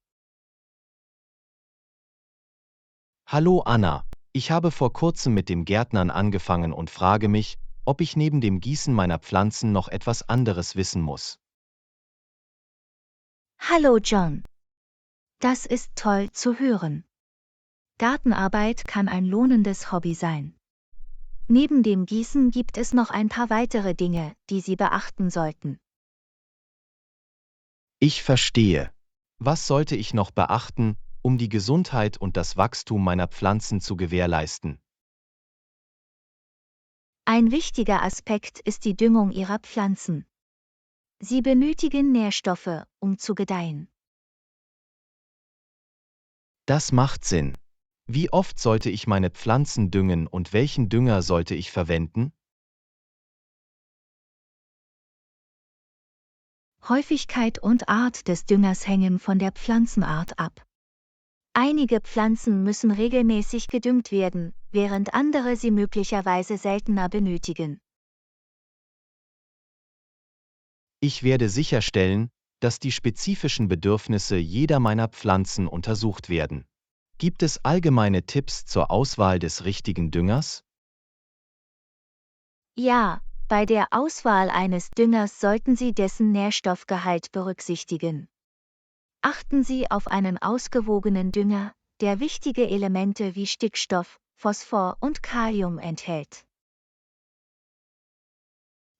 Hallo Anna, ich habe vor kurzem mit dem Gärtnern angefangen und frage mich, ob ich neben dem Gießen meiner Pflanzen noch etwas anderes wissen muss. Hallo John. Das ist toll zu hören. Gartenarbeit kann ein lohnendes Hobby sein. Neben dem Gießen gibt es noch ein paar weitere Dinge, die Sie beachten sollten. Ich verstehe. Was sollte ich noch beachten, um die Gesundheit und das Wachstum meiner Pflanzen zu gewährleisten? Ein wichtiger Aspekt ist die Düngung Ihrer Pflanzen. Sie benötigen Nährstoffe, um zu gedeihen. Das macht Sinn. Wie oft sollte ich meine Pflanzen düngen und welchen Dünger sollte ich verwenden? Häufigkeit und Art des Düngers hängen von der Pflanzenart ab. Einige Pflanzen müssen regelmäßig gedüngt werden, während andere sie möglicherweise seltener benötigen. Ich werde sicherstellen, dass die spezifischen Bedürfnisse jeder meiner Pflanzen untersucht werden. Gibt es allgemeine Tipps zur Auswahl des richtigen Düngers? Ja, bei der Auswahl eines Düngers sollten Sie dessen Nährstoffgehalt berücksichtigen. Achten Sie auf einen ausgewogenen Dünger, der wichtige Elemente wie Stickstoff, Phosphor und Kalium enthält.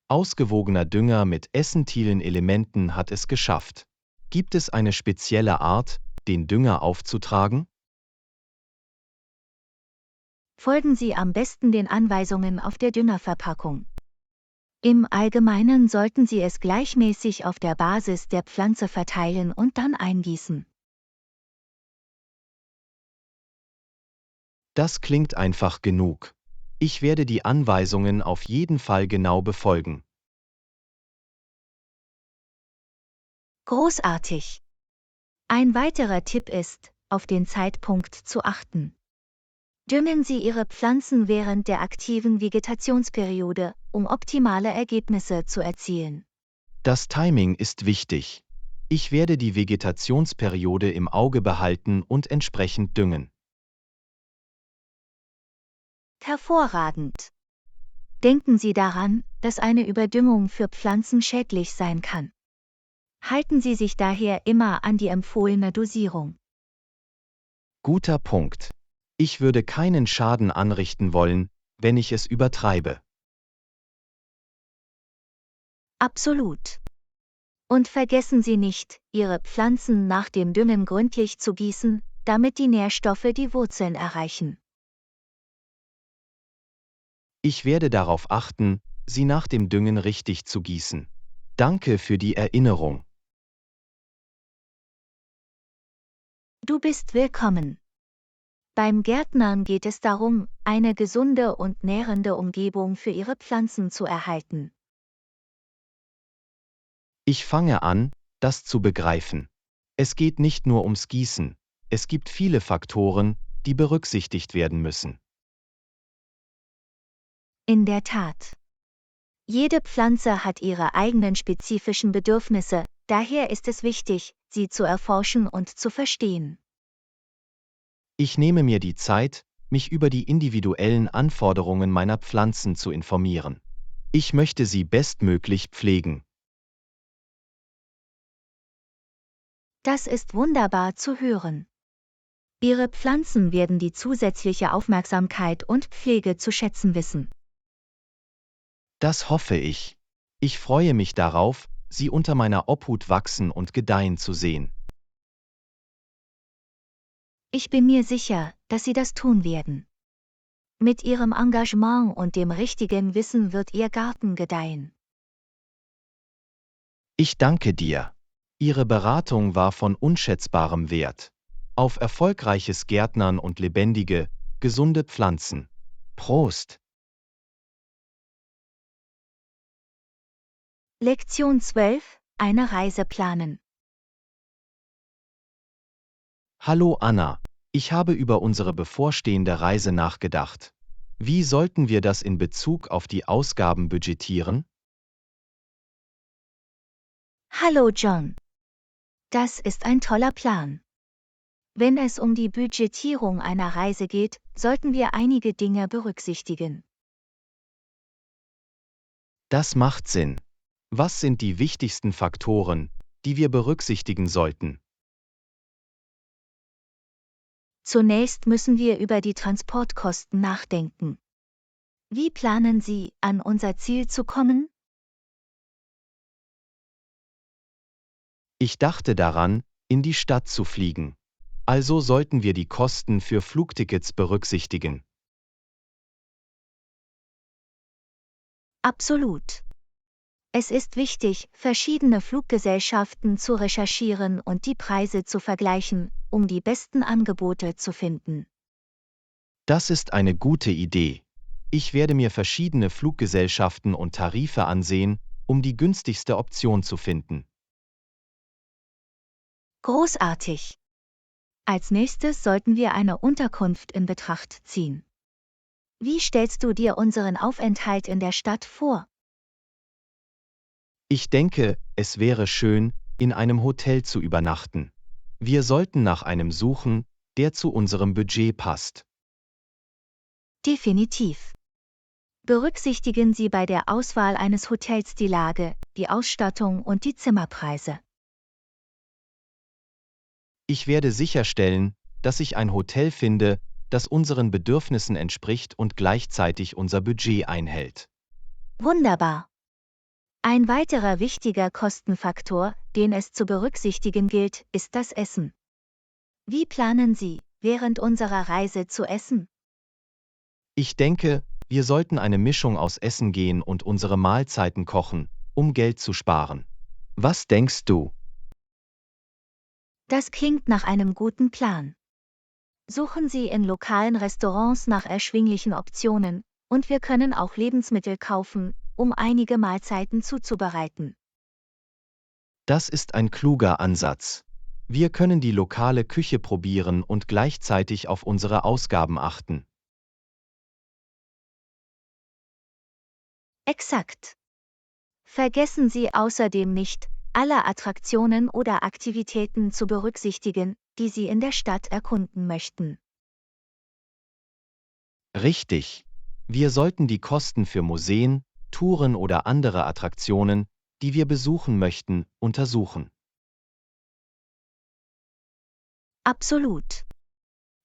Ausgewogener Dünger mit essentiellen Elementen hat es geschafft. Gibt es eine spezielle Art, den Dünger aufzutragen? Folgen Sie am besten den Anweisungen auf der Düngerverpackung. Im Allgemeinen sollten Sie es gleichmäßig auf der Basis der Pflanze verteilen und dann eingießen. Das klingt einfach genug. Ich werde die Anweisungen auf jeden Fall genau befolgen. Großartig! Ein weiterer Tipp ist, auf den Zeitpunkt zu achten. Düngen Sie Ihre Pflanzen während der aktiven Vegetationsperiode, um optimale Ergebnisse zu erzielen. Das Timing ist wichtig. Ich werde die Vegetationsperiode im Auge behalten und entsprechend düngen. Hervorragend! Denken Sie daran, dass eine Überdüngung für Pflanzen schädlich sein kann. Halten Sie sich daher immer an die empfohlene Dosierung. Guter Punkt. Ich würde keinen Schaden anrichten wollen, wenn ich es übertreibe. Absolut. Und vergessen Sie nicht, Ihre Pflanzen nach dem Düngen gründlich zu gießen, damit die Nährstoffe die Wurzeln erreichen. Ich werde darauf achten, sie nach dem Düngen richtig zu gießen. Danke für die Erinnerung. Du bist willkommen. Beim Gärtnern geht es darum, eine gesunde und nährende Umgebung für Ihre Pflanzen zu erhalten. Ich fange an, das zu begreifen. Es geht nicht nur ums Gießen, es gibt viele Faktoren, die berücksichtigt werden müssen. In der Tat. Jede Pflanze hat ihre eigenen spezifischen Bedürfnisse, daher ist es wichtig, sie zu erforschen und zu verstehen. Ich nehme mir die Zeit, mich über die individuellen Anforderungen meiner Pflanzen zu informieren. Ich möchte sie bestmöglich pflegen. Das ist wunderbar zu hören. Ihre Pflanzen werden die zusätzliche Aufmerksamkeit und Pflege zu schätzen wissen. Das hoffe ich. Ich freue mich darauf, sie unter meiner Obhut wachsen und gedeihen zu sehen. Ich bin mir sicher, dass Sie das tun werden. Mit Ihrem Engagement und dem richtigen Wissen wird Ihr Garten gedeihen. Ich danke dir. Ihre Beratung war von unschätzbarem Wert. Auf erfolgreiches Gärtnern und lebendige, gesunde Pflanzen. Prost! Lektion 12: Eine Reise planen. Hallo Anna, Ich habe über unsere bevorstehende Reise nachgedacht. Wie sollten wir das in Bezug auf die Ausgaben budgetieren? Hallo John. Das ist ein toller Plan. Wenn es um die Budgetierung einer Reise geht, sollten wir einige Dinge berücksichtigen. Das macht Sinn. Was sind die wichtigsten Faktoren, die wir berücksichtigen sollten? Zunächst müssen wir über die Transportkosten nachdenken. Wie planen Sie, an unser Ziel zu kommen? Ich dachte daran, in die Stadt zu fliegen. Also sollten wir die Kosten für Flugtickets berücksichtigen. Absolut. Es ist wichtig, verschiedene Fluggesellschaften zu recherchieren und die Preise zu vergleichen, um die besten Angebote zu finden. Das ist eine gute Idee. Ich werde mir verschiedene Fluggesellschaften und Tarife ansehen, um die günstigste Option zu finden. Großartig. Als nächstes sollten wir eine Unterkunft in Betracht ziehen. Wie stellst du dir unseren Aufenthalt in der Stadt vor? Ich denke, es wäre schön, in einem Hotel zu übernachten. Wir sollten nach einem suchen, der zu unserem Budget passt. Definitiv. Berücksichtigen Sie bei der Auswahl eines Hotels die Lage, die Ausstattung und die Zimmerpreise. Ich werde sicherstellen, dass ich ein Hotel finde, das unseren Bedürfnissen entspricht und gleichzeitig unser Budget einhält. Wunderbar. Ein weiterer wichtiger Kostenfaktor, den es zu berücksichtigen gilt, ist das Essen. Wie planen Sie, während unserer Reise zu essen? Ich denke, wir sollten eine Mischung aus Essen gehen und unsere Mahlzeiten kochen, um Geld zu sparen. Was denkst du? Das klingt nach einem guten Plan. Suchen Sie in lokalen Restaurants nach erschwinglichen Optionen, und wir können auch Lebensmittel kaufen, um einige Mahlzeiten zuzubereiten. Das ist ein kluger Ansatz. Wir können die lokale Küche probieren und gleichzeitig auf unsere Ausgaben achten. Exakt. Vergessen Sie außerdem nicht, alle Attraktionen oder Aktivitäten zu berücksichtigen, die Sie in der Stadt erkunden möchten. Richtig. Wir sollten die Kosten für Museen, Touren oder andere Attraktionen, die wir besuchen möchten, untersuchen. Absolut.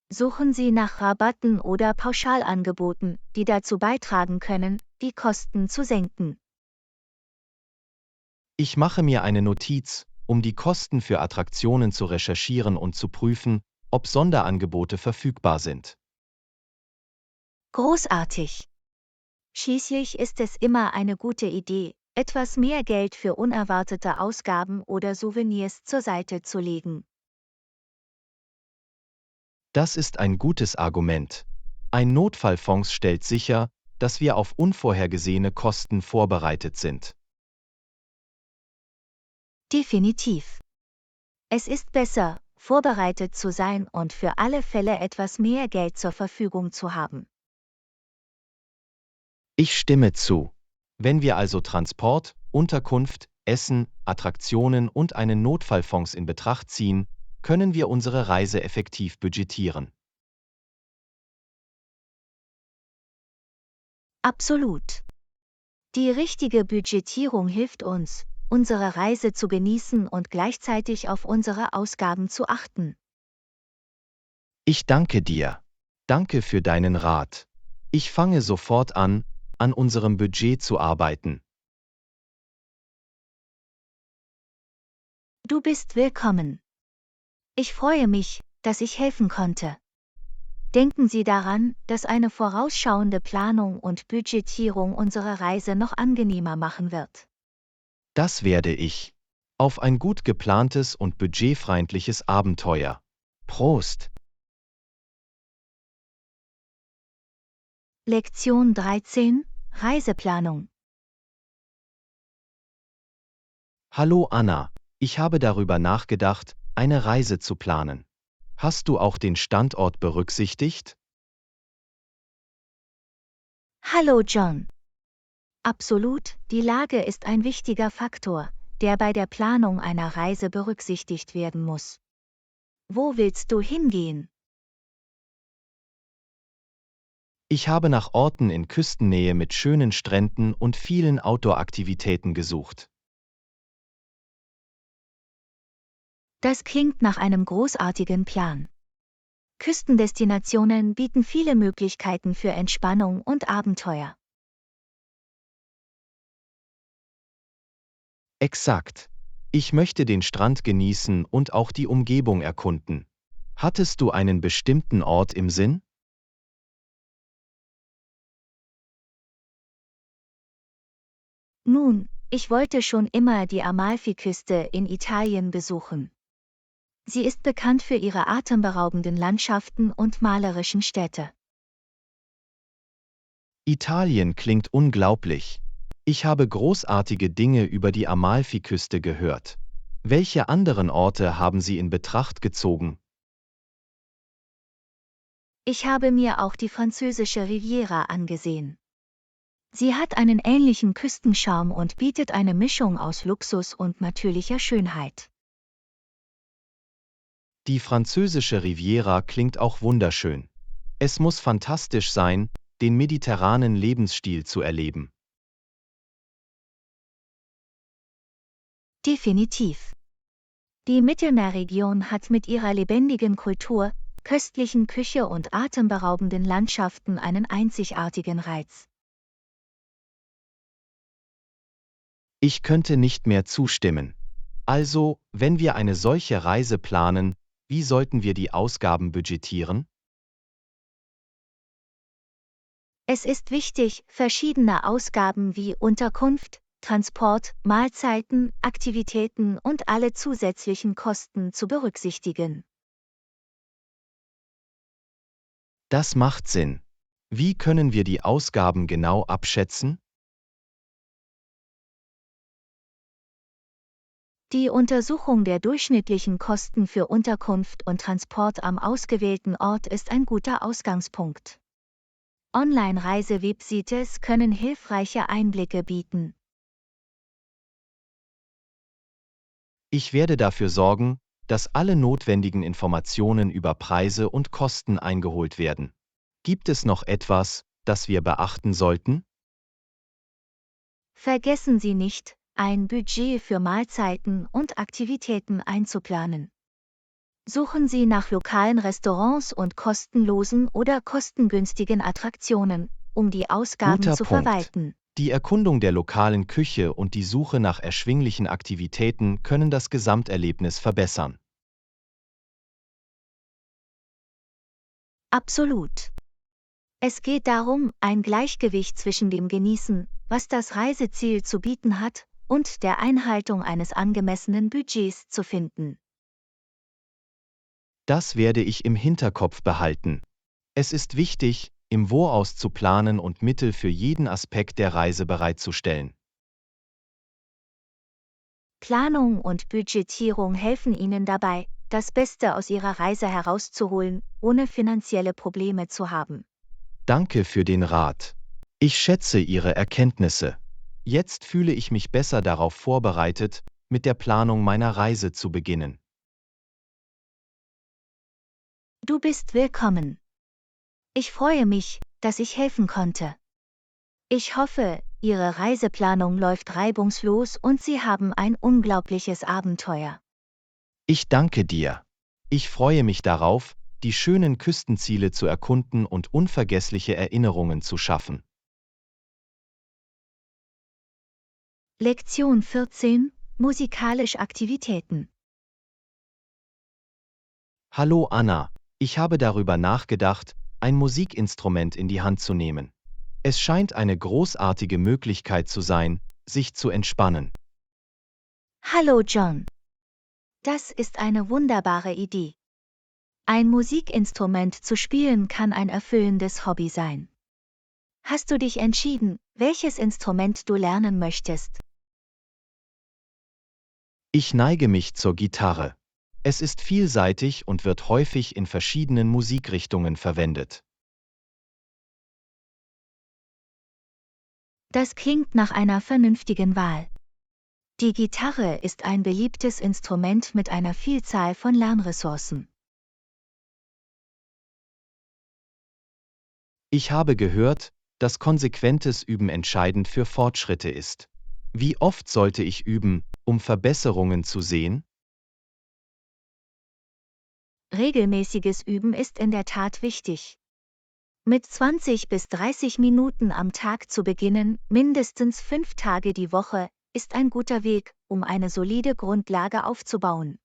Suchen Sie nach Rabatten oder Pauschalangeboten, die dazu beitragen können, die Kosten zu senken. Ich mache mir eine Notiz, um die Kosten für Attraktionen zu recherchieren und zu prüfen, ob Sonderangebote verfügbar sind. Großartig. Schließlich ist es immer eine gute Idee, etwas mehr Geld für unerwartete Ausgaben oder Souvenirs zur Seite zu legen. Das ist ein gutes Argument. Ein Notfallfonds stellt sicher, dass wir auf unvorhergesehene Kosten vorbereitet sind. Definitiv. Es ist besser, vorbereitet zu sein und für alle Fälle etwas mehr Geld zur Verfügung zu haben. Ich stimme zu. Wenn wir also Transport, Unterkunft, Essen, Attraktionen und einen Notfallfonds in Betracht ziehen, können wir unsere Reise effektiv budgetieren. Absolut. Die richtige Budgetierung hilft uns, unsere Reise zu genießen und gleichzeitig auf unsere Ausgaben zu achten. Ich danke dir. Danke für deinen Rat. Ich fange sofort an unserem Budget zu arbeiten. Du bist willkommen. Ich freue mich, dass ich helfen konnte. Denken Sie daran, dass eine vorausschauende Planung und Budgetierung unsere Reise noch angenehmer machen wird. Das werde ich. Auf ein gut geplantes und budgetfreundliches Abenteuer. Prost! Lektion 13: Reiseplanung. Hallo Anna, ich habe darüber nachgedacht, eine Reise zu planen. Hast du auch den Standort berücksichtigt? Hallo John. Absolut, die Lage ist ein wichtiger Faktor, der bei der Planung einer Reise berücksichtigt werden muss. Wo willst du hingehen? Ich habe nach Orten in Küstennähe mit schönen Stränden und vielen Outdoor-Aktivitäten gesucht. Das klingt nach einem großartigen Plan. Küstendestinationen bieten viele Möglichkeiten für Entspannung und Abenteuer. Exakt. Ich möchte den Strand genießen und auch die Umgebung erkunden. Hattest du einen bestimmten Ort im Sinn? Nun, ich wollte schon immer die Amalfiküste in Italien besuchen. Sie ist bekannt für ihre atemberaubenden Landschaften und malerischen Städte. Italien klingt unglaublich. Ich habe großartige Dinge über die Amalfiküste gehört. Welche anderen Orte haben Sie in Betracht gezogen? Ich habe mir auch die französische Riviera angesehen. Sie hat einen ähnlichen Küstencharme und bietet eine Mischung aus Luxus und natürlicher Schönheit. Die französische Riviera klingt auch wunderschön. Es muss fantastisch sein, den mediterranen Lebensstil zu erleben. Definitiv. Die Mittelmeerregion hat mit ihrer lebendigen Kultur, köstlichen Küche und atemberaubenden Landschaften einen einzigartigen Reiz. Ich könnte nicht mehr zustimmen. Also, wenn wir eine solche Reise planen, wie sollten wir die Ausgaben budgetieren? Es ist wichtig, verschiedene Ausgaben wie Unterkunft, Transport, Mahlzeiten, Aktivitäten und alle zusätzlichen Kosten zu berücksichtigen. Das macht Sinn. Wie können wir die Ausgaben genau abschätzen? Die Untersuchung der durchschnittlichen Kosten für Unterkunft und Transport am ausgewählten Ort ist ein guter Ausgangspunkt. Online-Reise-Websites können hilfreiche Einblicke bieten. Ich werde dafür sorgen, dass alle notwendigen Informationen über Preise und Kosten eingeholt werden. Gibt es noch etwas, das wir beachten sollten? Vergessen Sie nicht, ein Budget für Mahlzeiten und Aktivitäten einzuplanen. Suchen Sie nach lokalen Restaurants und kostenlosen oder kostengünstigen Attraktionen, um die Ausgaben Guter zu Punkt. verwalten. Die Erkundung der lokalen Küche und die Suche nach erschwinglichen Aktivitäten können das Gesamterlebnis verbessern. Absolut. Es geht darum, ein Gleichgewicht zwischen dem Genießen, was das Reiseziel zu bieten hat, und der Einhaltung eines angemessenen Budgets zu finden. Das werde ich im Hinterkopf behalten. Es ist wichtig, im Voraus zu planen und Mittel für jeden Aspekt der Reise bereitzustellen. Planung und Budgetierung helfen Ihnen dabei, das Beste aus Ihrer Reise herauszuholen, ohne finanzielle Probleme zu haben. Danke für den Rat. Ich schätze Ihre Erkenntnisse. Jetzt fühle ich mich besser darauf vorbereitet, mit der Planung meiner Reise zu beginnen. Du bist willkommen. Ich freue mich, dass ich helfen konnte. Ich hoffe, Ihre Reiseplanung läuft reibungslos und Sie haben ein unglaubliches Abenteuer. Ich danke dir. Ich freue mich darauf, die schönen Küstenziele zu erkunden und unvergessliche Erinnerungen zu schaffen. Lektion 14: Musikalische Aktivitäten. Hallo Anna, ich habe darüber nachgedacht, ein Musikinstrument in die Hand zu nehmen. Es scheint eine großartige Möglichkeit zu sein, sich zu entspannen. Hallo John. Das ist eine wunderbare Idee. Ein Musikinstrument zu spielen kann ein erfüllendes Hobby sein. Hast du dich entschieden, welches Instrument du lernen möchtest? Ich neige mich zur Gitarre. Es ist vielseitig und wird häufig in verschiedenen Musikrichtungen verwendet. Das klingt nach einer vernünftigen Wahl. Die Gitarre ist ein beliebtes Instrument mit einer Vielzahl von Lernressourcen. Ich habe gehört, dass konsequentes Üben entscheidend für Fortschritte ist. Wie oft sollte ich üben, um Verbesserungen zu sehen? Regelmäßiges Üben ist in der Tat wichtig. Mit 20 bis 30 Minuten am Tag zu beginnen, mindestens 5 Tage die Woche, ist ein guter Weg, um eine solide Grundlage aufzubauen.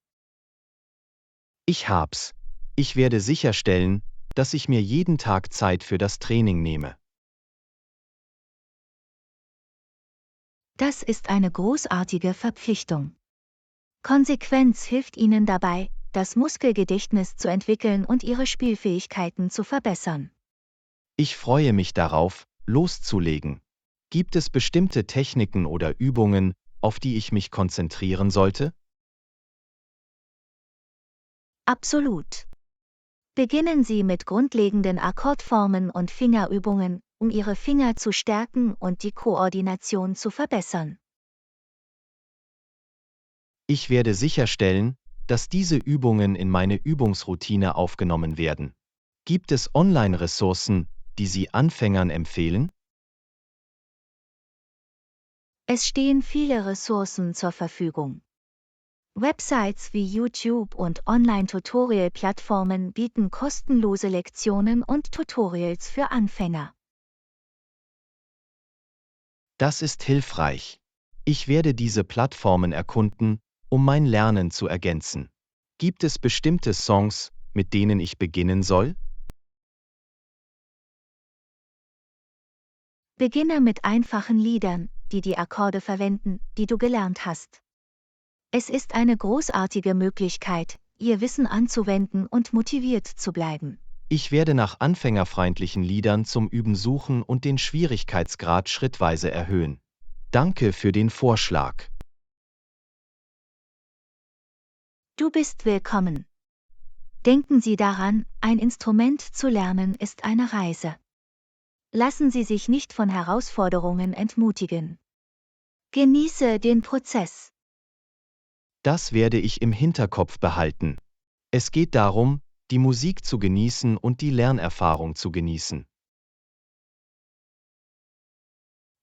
Ich hab's. Ich werde sicherstellen, dass ich mir jeden Tag Zeit für das Training nehme. Das ist eine großartige Verpflichtung. Konsequenz hilft Ihnen dabei, das Muskelgedächtnis zu entwickeln und Ihre Spielfähigkeiten zu verbessern. Ich freue mich darauf, loszulegen. Gibt es bestimmte Techniken oder Übungen, auf die ich mich konzentrieren sollte? Absolut. Beginnen Sie mit grundlegenden Akkordformen und Fingerübungen, um Ihre Finger zu stärken und die Koordination zu verbessern. Ich werde sicherstellen, dass diese Übungen in meine Übungsroutine aufgenommen werden. Gibt es Online-Ressourcen, die Sie Anfängern empfehlen? Es stehen viele Ressourcen zur Verfügung. Websites wie YouTube und Online-Tutorial-Plattformen bieten kostenlose Lektionen und Tutorials für Anfänger. Das ist hilfreich. Ich werde diese Plattformen erkunden, um mein Lernen zu ergänzen. Gibt es bestimmte Songs, mit denen ich beginnen soll? Beginne mit einfachen Liedern, die die Akkorde verwenden, die du gelernt hast. Es ist eine großartige Möglichkeit, Ihr Wissen anzuwenden und motiviert zu bleiben. Ich werde nach anfängerfreundlichen Liedern zum Üben suchen und den Schwierigkeitsgrad schrittweise erhöhen. Danke für den Vorschlag. Du bist willkommen. Denken Sie daran, ein Instrument zu lernen ist eine Reise. Lassen Sie sich nicht von Herausforderungen entmutigen. Genieße den Prozess. Das werde ich im Hinterkopf behalten. Es geht darum, die Musik zu genießen und die Lernerfahrung zu genießen.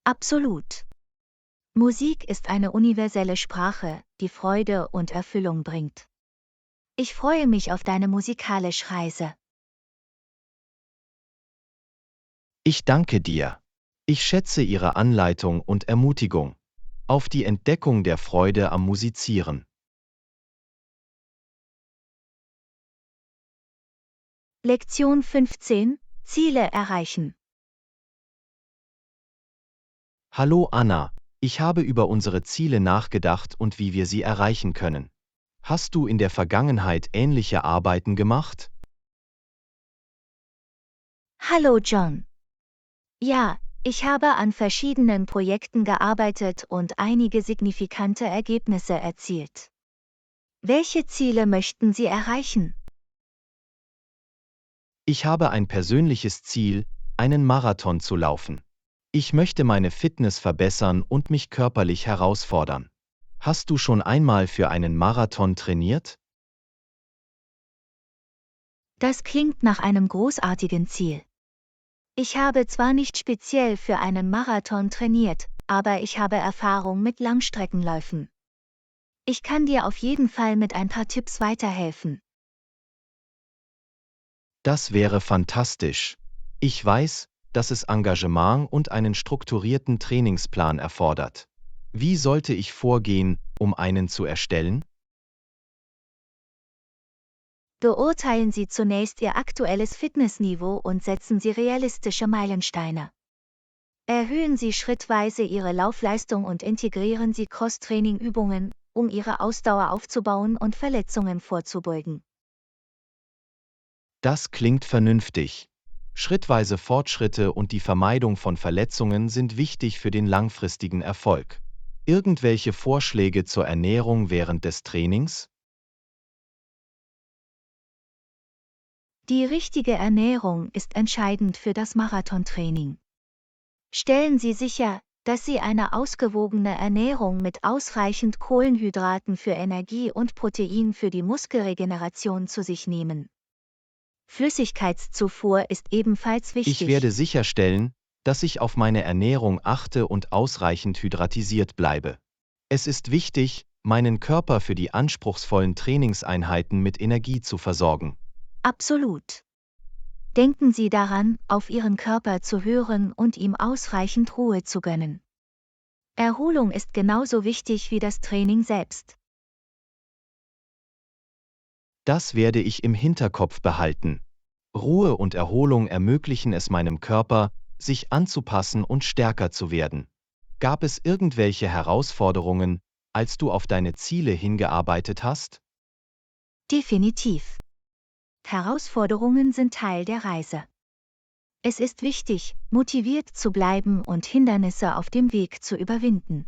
Absolut. Musik ist eine universelle Sprache, die Freude und Erfüllung bringt. Ich freue mich auf deine musikalische Reise. Ich danke dir. Ich schätze Ihre Anleitung und Ermutigung. Auf die Entdeckung der Freude am Musizieren. Lektion 15: Ziele erreichen. Hallo Anna, ich habe über unsere Ziele nachgedacht und wie wir sie erreichen können. Hast du in der Vergangenheit ähnliche Arbeiten gemacht? Hallo John. Ja, ich habe an verschiedenen Projekten gearbeitet und einige signifikante Ergebnisse erzielt. Welche Ziele möchten Sie erreichen? Ich habe ein persönliches Ziel, einen Marathon zu laufen. Ich möchte meine Fitness verbessern und mich körperlich herausfordern. Hast du schon einmal für einen Marathon trainiert? Das klingt nach einem großartigen Ziel. Ich habe zwar nicht speziell für einen Marathon trainiert, aber ich habe Erfahrung mit Langstreckenläufen. Ich kann dir auf jeden Fall mit ein paar Tipps weiterhelfen. Das wäre fantastisch. Ich weiß, dass es Engagement und einen strukturierten Trainingsplan erfordert. Wie sollte ich vorgehen, um einen zu erstellen? Beurteilen Sie zunächst Ihr aktuelles Fitnessniveau und setzen Sie realistische Meilensteine. Erhöhen Sie schrittweise Ihre Laufleistung und integrieren Sie Cross-Training-Übungen, um Ihre Ausdauer aufzubauen und Verletzungen vorzubeugen. Das klingt vernünftig. Schrittweise Fortschritte und die Vermeidung von Verletzungen sind wichtig für den langfristigen Erfolg. Irgendwelche Vorschläge zur Ernährung während des Trainings? Die richtige Ernährung ist entscheidend für das Marathontraining. Stellen Sie sicher, dass Sie eine ausgewogene Ernährung mit ausreichend Kohlenhydraten für Energie und Protein für die Muskelregeneration zu sich nehmen. Flüssigkeitszufuhr ist ebenfalls wichtig. Ich werde sicherstellen, dass ich auf meine Ernährung achte und ausreichend hydratisiert bleibe. Es ist wichtig, meinen Körper für die anspruchsvollen Trainingseinheiten mit Energie zu versorgen. Absolut. Denken Sie daran, auf Ihren Körper zu hören und ihm ausreichend Ruhe zu gönnen. Erholung ist genauso wichtig wie das Training selbst. Das werde ich im Hinterkopf behalten. Ruhe und Erholung ermöglichen es meinem Körper, sich anzupassen und stärker zu werden. Gab es irgendwelche Herausforderungen, als du auf deine Ziele hingearbeitet hast? Definitiv. Herausforderungen sind Teil der Reise. Es ist wichtig, motiviert zu bleiben und Hindernisse auf dem Weg zu überwinden.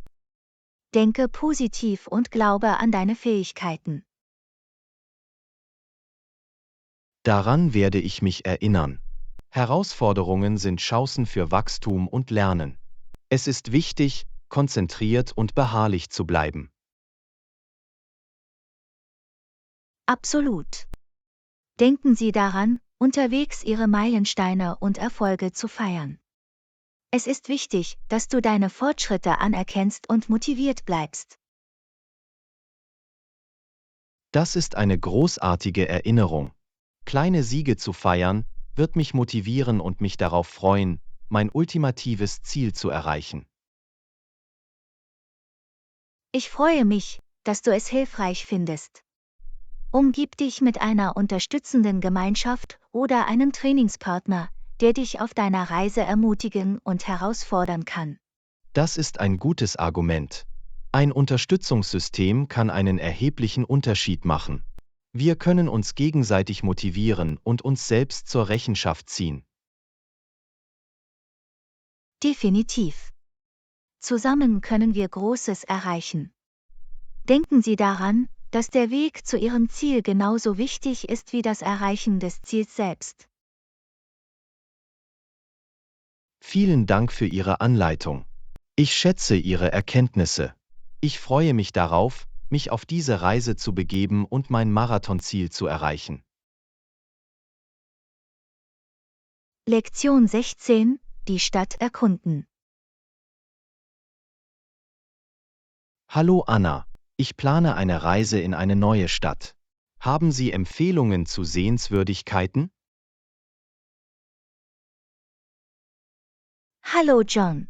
Denke positiv und glaube an deine Fähigkeiten. Daran werde ich mich erinnern. Herausforderungen sind Chancen für Wachstum und Lernen. Es ist wichtig, konzentriert und beharrlich zu bleiben. Absolut. Denken Sie daran, unterwegs Ihre Meilensteine und Erfolge zu feiern. Es ist wichtig, dass du deine Fortschritte anerkennst und motiviert bleibst. Das ist eine großartige Erinnerung. Kleine Siege zu feiern, wird mich motivieren und mich darauf freuen, mein ultimatives Ziel zu erreichen. Ich freue mich, dass du es hilfreich findest. Umgib dich mit einer unterstützenden Gemeinschaft oder einem Trainingspartner, der dich auf deiner Reise ermutigen und herausfordern kann. Das ist ein gutes Argument. Ein Unterstützungssystem kann einen erheblichen Unterschied machen. Wir können uns gegenseitig motivieren und uns selbst zur Rechenschaft ziehen. Definitiv. Zusammen können wir Großes erreichen. Denken Sie daran, dass der Weg zu Ihrem Ziel genauso wichtig ist wie das Erreichen des Ziels selbst. Vielen Dank für Ihre Anleitung. Ich schätze Ihre Erkenntnisse. Ich freue mich darauf, mich auf diese Reise zu begeben und mein Marathonziel zu erreichen. Lektion 16: Die Stadt erkunden. Hallo Anna, ich plane eine Reise in eine neue Stadt. Haben Sie Empfehlungen zu Sehenswürdigkeiten? Hallo John.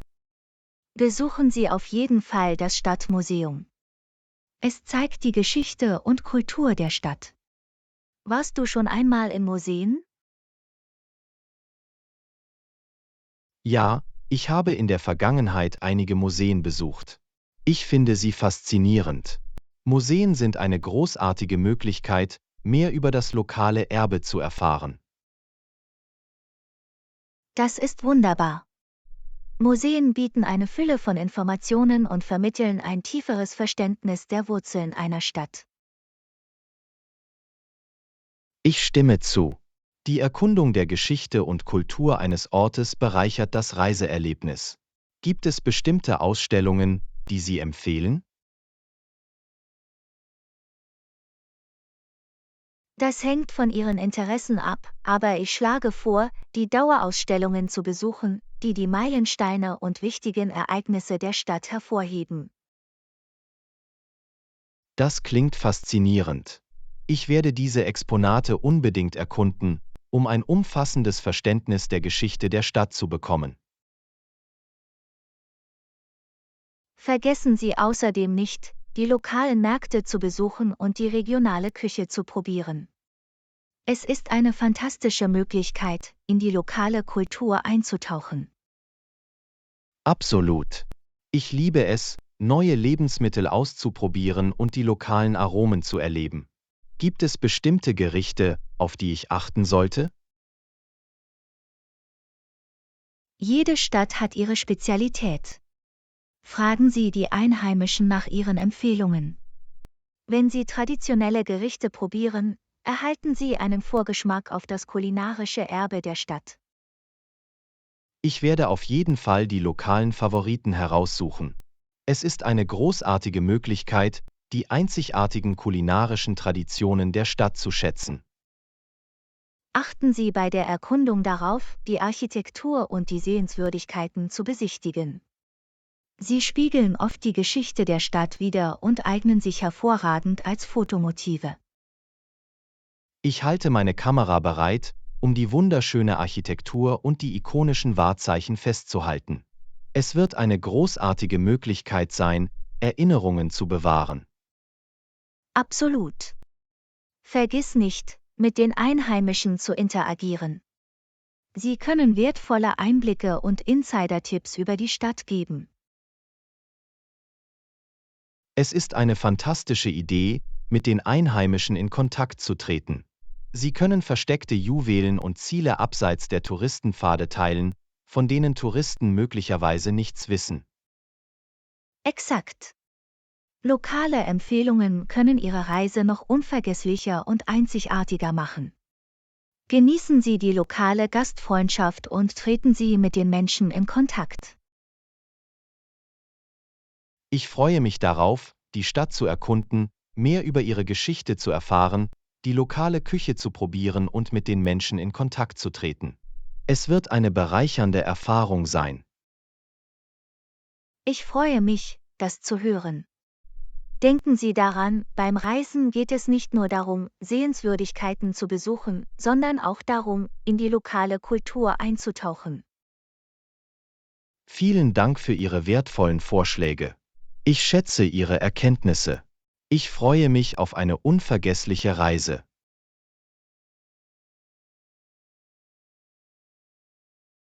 Besuchen Sie auf jeden Fall das Stadtmuseum. Es zeigt die Geschichte und Kultur der Stadt. Warst du schon einmal in Museen? Ja, ich habe in der Vergangenheit einige Museen besucht. Ich finde sie faszinierend. Museen sind eine großartige Möglichkeit, mehr über das lokale Erbe zu erfahren. Das ist wunderbar. Museen bieten eine Fülle von Informationen und vermitteln ein tieferes Verständnis der Wurzeln einer Stadt. Ich stimme zu. Die Erkundung der Geschichte und Kultur eines Ortes bereichert das Reiseerlebnis. Gibt es bestimmte Ausstellungen, die Sie empfehlen? Das hängt von Ihren Interessen ab, aber ich schlage vor, die Dauerausstellungen zu besuchen, die die Meilensteine und wichtigen Ereignisse der Stadt hervorheben. Das klingt faszinierend. Ich werde diese Exponate unbedingt erkunden, um ein umfassendes Verständnis der Geschichte der Stadt zu bekommen. Vergessen Sie außerdem nicht, die lokalen Märkte zu besuchen und die regionale Küche zu probieren. Es ist eine fantastische Möglichkeit, in die lokale Kultur einzutauchen. Absolut. Ich liebe es, neue Lebensmittel auszuprobieren und die lokalen Aromen zu erleben. Gibt es bestimmte Gerichte, auf die ich achten sollte? Jede Stadt hat ihre Spezialität. Fragen Sie die Einheimischen nach ihren Empfehlungen. Wenn Sie traditionelle Gerichte probieren, erhalten Sie einen Vorgeschmack auf das kulinarische Erbe der Stadt. Ich werde auf jeden Fall die lokalen Favoriten heraussuchen. Es ist eine großartige Möglichkeit, die einzigartigen kulinarischen Traditionen der Stadt zu schätzen. Achten Sie bei der Erkundung darauf, die Architektur und die Sehenswürdigkeiten zu besichtigen. Sie spiegeln oft die Geschichte der Stadt wider und eignen sich hervorragend als Fotomotive. Ich halte meine Kamera bereit, um die wunderschöne Architektur und die ikonischen Wahrzeichen festzuhalten. Es wird eine großartige Möglichkeit sein, Erinnerungen zu bewahren. Absolut. Vergiss nicht, mit den Einheimischen zu interagieren. Sie können wertvolle Einblicke und Insider-Tipps über die Stadt geben. Es ist eine fantastische Idee, mit den Einheimischen in Kontakt zu treten. Sie können versteckte Juwelen und Ziele abseits der Touristenpfade teilen, von denen Touristen möglicherweise nichts wissen. Exakt. Lokale Empfehlungen können Ihre Reise noch unvergesslicher und einzigartiger machen. Genießen Sie die lokale Gastfreundschaft und treten Sie mit den Menschen in Kontakt. Ich freue mich darauf, die Stadt zu erkunden, mehr über ihre Geschichte zu erfahren, die lokale Küche zu probieren und mit den Menschen in Kontakt zu treten. Es wird eine bereichernde Erfahrung sein. Ich freue mich, das zu hören. Denken Sie daran, beim Reisen geht es nicht nur darum, Sehenswürdigkeiten zu besuchen, sondern auch darum, in die lokale Kultur einzutauchen. Vielen Dank für Ihre wertvollen Vorschläge. Ich schätze Ihre Erkenntnisse. Ich freue mich auf eine unvergessliche Reise.